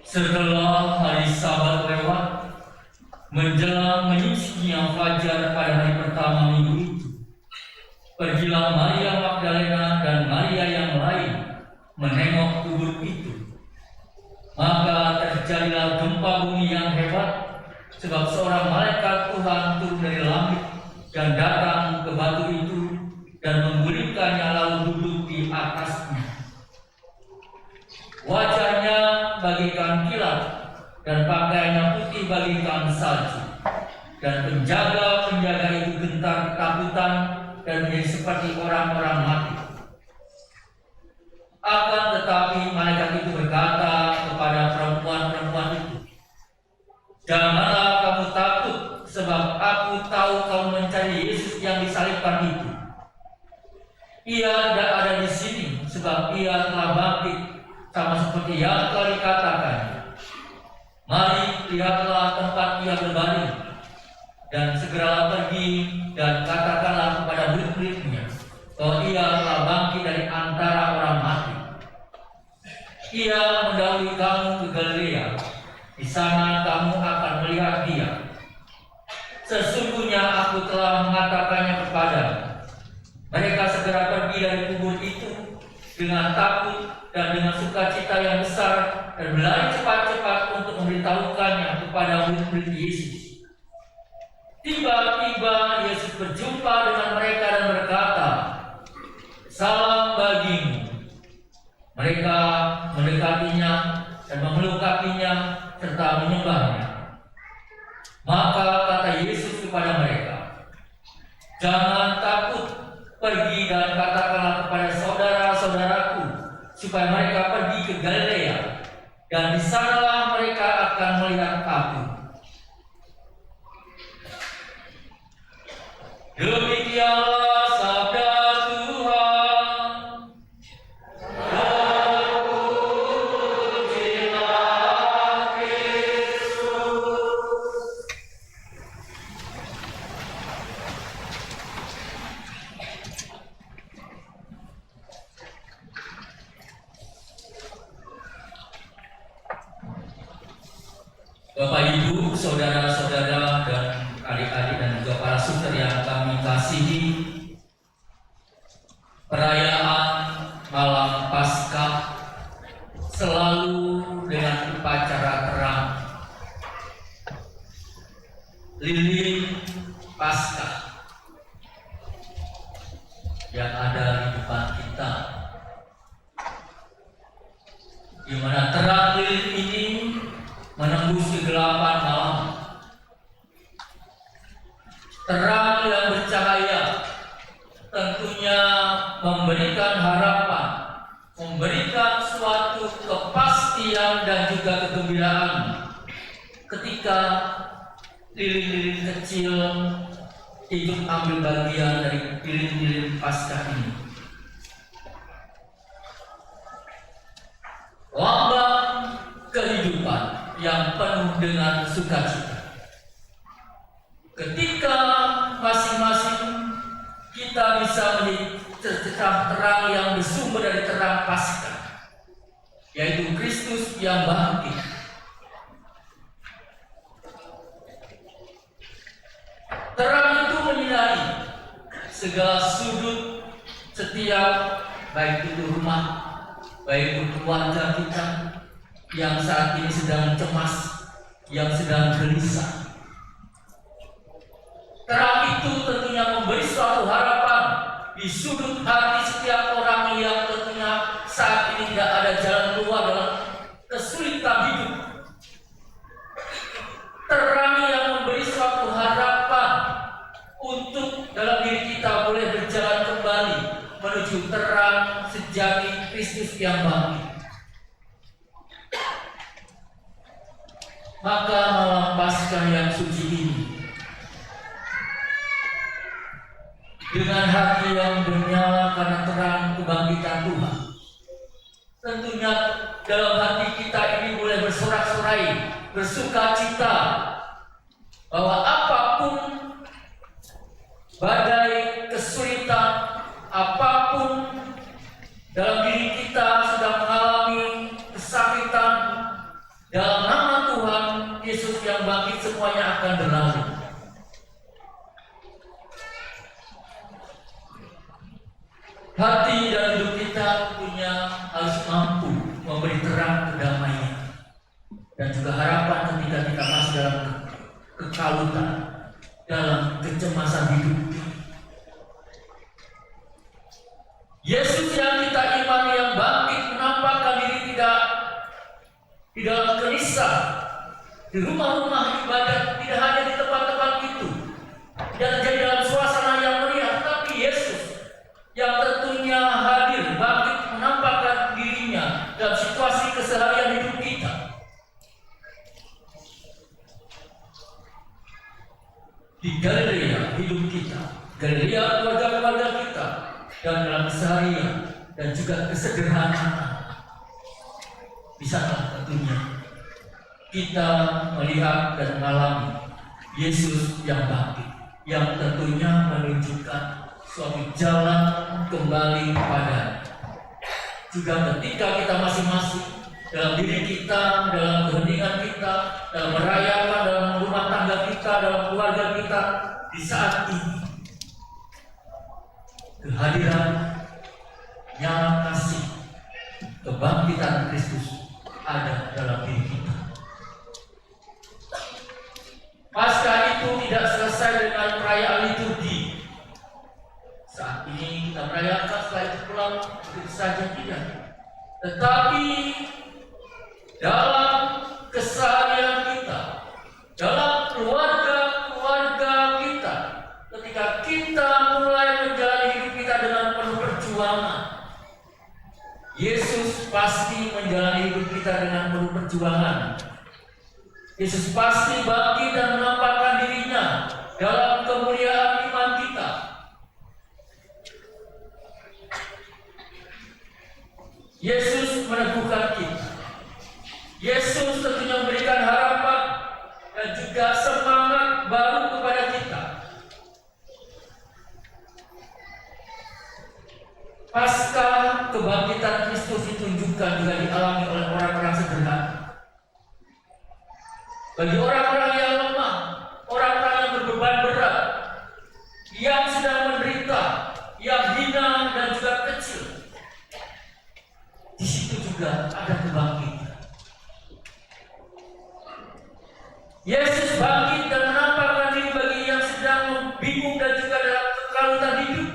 Setelah hari Sabat lewat, menjelang menyisinya fajar pada hari pertama minggu itu, pergilah Maria Magdalena dan Maria yang lain menengok kubur itu. Maka terjadilah gempa bumi yang hebat, sebab seorang malaikat Tuhan turun dari langit dan datang ke batu itu dan menggulingkannya lalu duduk di atasnya. Wajahnya bagaikan kilat dan pakaiannya putih bagaikan salju. Dan penjaga-penjaga itu gentar ketakutan dan menjadi seperti orang-orang mati. Akan tetapi malaikat itu berkata kepada perempuan-perempuan itu, "Janganlah kamu takut, sebab aku tahu kamu mencari Yesus yang disalibkan itu. Ia tidak ada di sini, sebab ia telah bangkit, sama seperti yang telah dikatakan. Mari, lihatlah tempat ia berbaring, dan segeralah pergi dan katakanlah kepada murid-muridnya bahwa ia telah bangkit dari antara orang mati. Ia mendahului kamu ke Galilea, di sana kamu akan melihat dia. Sesungguhnya aku telah mengatakannya kepadamu." Mereka segera pergi dari kubur itu dengan takut dan dengan sukacita yang besar dan berlari cepat-cepat untuk memberitahukannya kepada murid-murid Yesus. Tiba-tiba Yesus berjumpa dengan mereka dan berkata, "Salam bagimu." Mereka mendekatinya dan memeluk kakinya serta menyembahnya. Maka kata Yesus kepada mereka, "Jangan takut, pergi dan katakanlah kepada saudara-saudaraku supaya mereka pergi ke Galilea, dan di sanalah mereka akan melihat aku." Demikianlah sabda Tuhan. Terpujilah Kristus. Bapak Ibu, saudara-saudara dan adik-adik dan juga para suster yang kami kasihi, perayaan malam Paskah selalu dengan upacara terang, lilin Paskah yang ada di depan kita, di mana terang lilin ini menembus kegelapan malam. Terang yang bercahaya tentunya memberikan harapan, memberikan suatu kepastian dan juga kegembiraan ketika lilin-lilin kecil ikut ambil bagian dari lilin-lilin Paskah ini. Lambang kehidupan yang penuh dengan sukacita. Ketika masing-masing kita bisa menjadi terang yang bersumber dari terang Paskah, yaitu Kristus yang bangkit. Terang itu menyinari segala sudut setiap, baik itu rumah, baik itu keluarga kita yang saat ini sedang cemas, yang sedang gelisah. Terang itu tentunya memberi suatu harapan di sudut hati setiap orang yang tentunya saat ini tidak ada jalan keluar dalam kesulitan hidup. Terang yang memberi suatu sejati Kristus yang bangkit. Maka malam Paskah yang suci ini, dengan hati yang bernyala karena terang kebangkitan Tuhan, tentunya dalam hati kita ini boleh bersorak-sorai, bersuka cita bahwa apapun badai, kesulitan, apapun dalam diri kita sedang mengalami kesakitan, dalam nama Tuhan Yesus yang bangkit semuanya akan berlalu. Hati dan hidup kita tentunya harus mampu memberi terang kedamaian dan juga harapan ketika kita masih dalam kekalutan, dalam kecemasan hidup. Yesus yang kita imani yang bangkit menampakkan diri tidak di dalam gereja, di rumah-rumah ibadat, tidak hanya di tempat-tempat itu, tidak terjadi dalam suasana yang meriah, tapi Yesus yang tentunya hadir, bangkit menampakkan dirinya dalam situasi keseharian hidup kita. Di Galilea hidup kita, Galilea keluarga-keluarga kita, dan dalam keseharian dan juga kesederhanaan. Bisakah tentunya kita melihat dan mengalami Yesus yang bangkit, yang tentunya menunjukkan suatu jalan kembali kepada. Juga ketika kita masing-masing dalam diri kita, dalam keheningan kita, dalam merayakan, dalam rumah tangga kita, dalam keluarga kita, di saat ini kehadiran nyala kasih kebangkitan Kristus ada dalam diri kita. Paskah itu tidak selesai dengan perayaan liturgi. Saat ini kita merayakan, setelah itu pulang, begitu saja tidak. Tetapi dalam keseharian kita, dalam keluarga-keluarga kita, ketika kita mulai menjalani hidup kita dengan penuh perjuangan, Yesus pasti menjalani hidup kita dengan penuh perjuangan. Yesus pasti bangkit dan menampakkan dirinya dalam kemuliaan iman kita. Yesus meneguhkan kita. Yesus tentunya memberikan harapan dan juga semangat baru kepada kita. Pasca kebangkitan Kristus ditunjukkan juga dialami oleh orang-orang sederhana. Bagi orang-orang yang lemah, orang-orang yang berbeban berat, yang sedang menderita, yang hina dan juga kecil, di situ juga ada kebangkitan. Yesus bangkit dan menampakkan diri bagi yang sedang bingung dan juga dalam kekalutan hidup.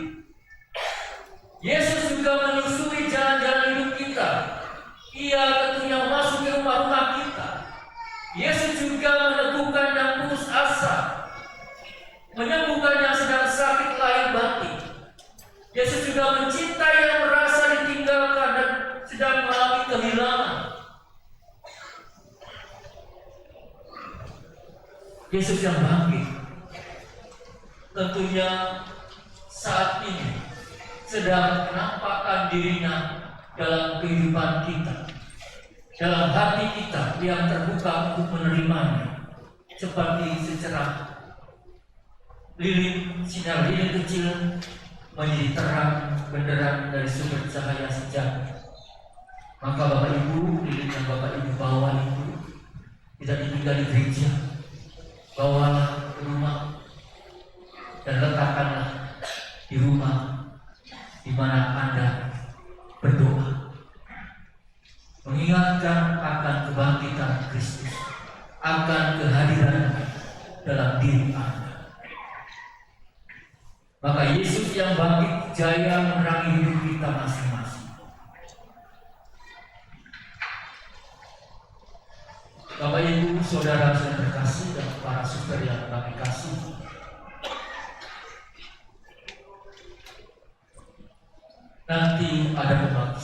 Yesus juga menyusuri jalan-jalan hidup kita. Ia tentunya masuk ke rumah-rumah kita. Yesus juga meneguhkan yang putus asa, menyembuhkan yang sedang sakit lahir batin. Yesus juga mencintai yang merasa ditinggalkan dan sedang mengalami kehilangan. Yesus yang bangkit tentunya saat ini sedang menampakkan dirinya dalam kehidupan kita, dalam hati kita yang terbuka untuk menerimanya, seperti secerah lilin, sinar lilin kecil menjadi terang benderang dari sumber cahaya sejati. Maka Bapak Ibu, lilin yang Bapak Ibu bawa itu tidak ditinggal di gereja, bawalah ke rumah dan letakkanlah di rumah di mana Anda berdoa, mengingatkan akan kebangkitan Kristus, akan kehadiran dalam diri Anda. Maka Yesus yang bangkit jaya menerangi hidup kita masing-masing. Bapak Ibu, saudara yang terkasih dan para suster yang kami kasih, nanti ada kebangkitan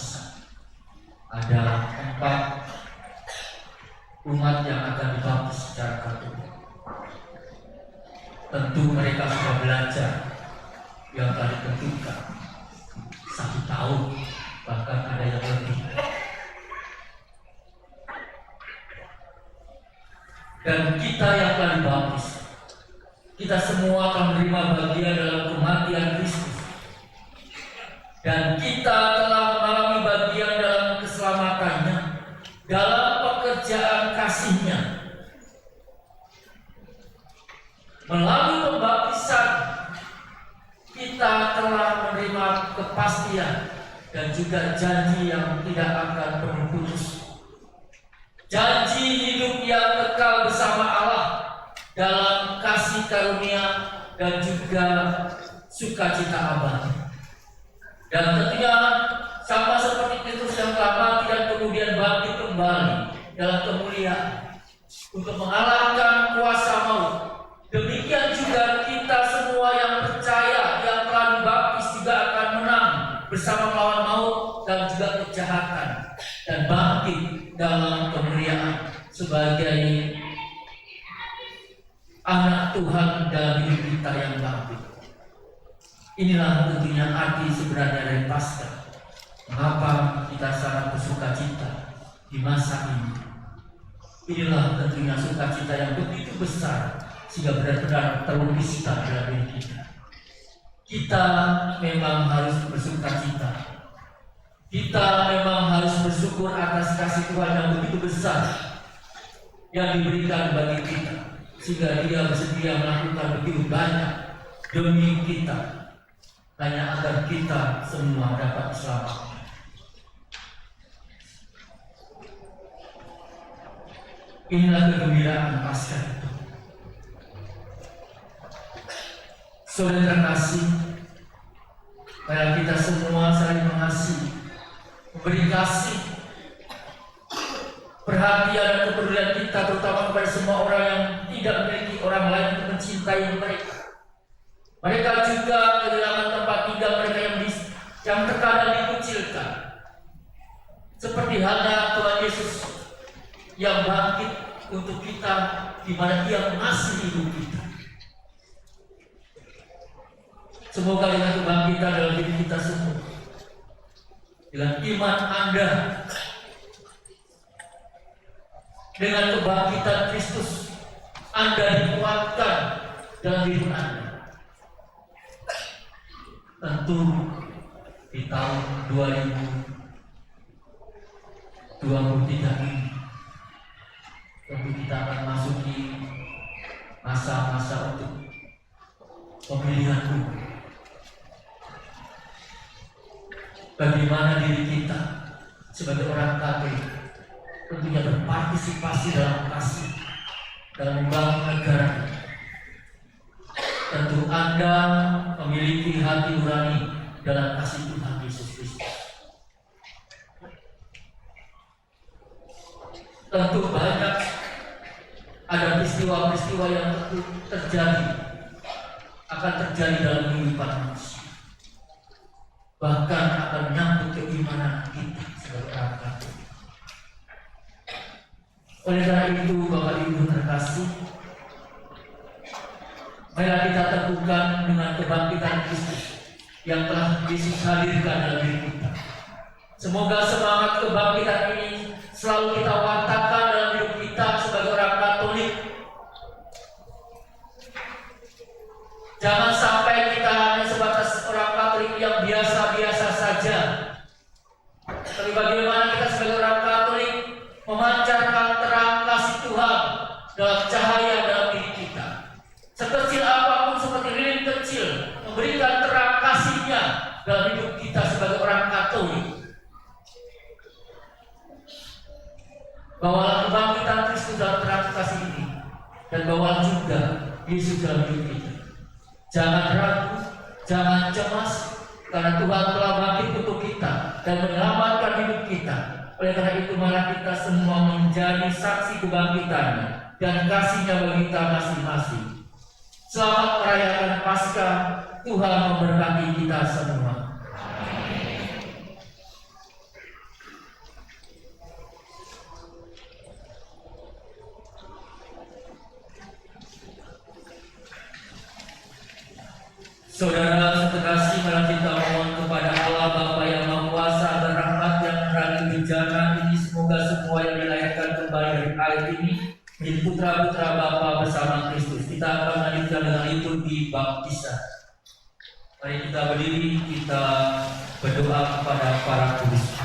Ada 4 umat yang akan dibaptis secara Katolik. Tentu mereka sudah belajar yang telah ditentukan 1 tahun, bahkan ada yang lebih. Dan kita yang telah dibaptis, kita semua akan menerima bagian dalam kematian Kristus. Dan kita telah mengalami bagian dalam keselamatannya, dalam pekerjaan kasih-Nya. Melalui pembaptisan, kita telah menerima kepastian dan juga janji yang tidak akan pernah putus. Janji hidup yang kekal bersama Allah dalam kasih karunia dan juga sukacita abadi. Dan tentunya sama seperti Kristus yang telah mati dan kemudian bangkit kembali dalam kemuliaan untuk mengalahkan kuasa maut. Demikian juga kita semua yang percaya, yang telah dibaptis juga akan menang bersama melawan maut dan juga kejahatan dan bangkit dalam kemuliaan sebagai anak Tuhan dalam hidup kita yang bangkit. Inilah tentunya arti sebenarnya dari Paskah. Mengapa kita sangat bersukacita di masa ini? Inilah tentunya sukacita yang begitu besar sehingga benar-benar terlukiskan dalam diri kita. Kita memang harus bersukacita. Kita memang harus bersyukur atas kasih Tuhan yang begitu besar yang diberikan bagi kita, sehingga Dia bersedia melakukan begitu banyak demi kita, hanya agar kita semua dapat selamat. Inilah kegembiraan Paskah itu. Saudara terkasih, mari kita semua saling mengasihi, memberi kasih, perhatian dan kepedulian kita terutama kepada semua orang yang tidak memiliki orang lain untuk mencintai mereka. Mereka juga kehilangan tempat tinggal mereka yang terkadang dikucilkan. Seperti halnya Tuhan Yesus yang bangkit untuk kita, di mana Dia mengasihi hidup kita. Semoga dengan kebangkitan dalam diri kita semua, dengan iman Anda, dengan kebangkitan Kristus, Anda dikuatkan dalam hidup Anda. Tentu di tahun 2023 ini, tentu kita akan masuki masa-masa untuk pemilihan umum. Bagaimana diri kita sebagai orang Katolik tentunya berpartisipasi dalam kasih, dalam membangun negara. Tentu Anda memiliki hati nurani dalam kasih Tuhan Yesus Kristus. Tentu banyak ada peristiwa-peristiwa yang tentu akan terjadi dalam kehidupan manusia. Bahkan akan menyangkut keimanan kita sebagai orang Katolik. Oleh karena itu, Bapak Ibu terkasih, marilah kita teguhkan dengan kebangkitan Kristus yang telah Yesus hadirkan dalam diri kita. Semoga semangat kebangkitan ini selalu kita watakkan dalam hidup kita sebagai orang Katolik. Jangan sampai kita hanya sebatas orang Katolik yang biasa-biasa saja. Tapi bagaimana kita sebagai orang Katolik memancarkan terang kasih Tuhan dalam cahaya dalam diri kita. Sekecil apapun, seperti lilin kecil, memberikan terang kasih-Nya dalam hidup kita sebagai orang Katolik. Bawalah kebangkitan Kristus dalam terang kasih ini, dan bawalah juga Yesus dalam hidup kita. Jangan ragu, jangan cemas, karena Tuhan telah bangkit untuk kita dan menyelamatkan hidup kita. Oleh karena itu, mari kita semua menjadi saksi kebangkitan dan kasih-Nya bagi kita masing-masing. Selamat merayakan Paskah. Tuhan memberkati kita semua. Saudara seterkasih, mari kita mohon kepada Allah Bapa yang Maha Kuasa agar rahmat yang menerangi bencana ini semoga semua yang dilahirkan kembali dari air ini menjadi putra-putra Bapa bersama Kristus. Kita akan melanjutkan dengan liturgi baptisan. Mari kita berdiri, kita berdoa kepada para kudus.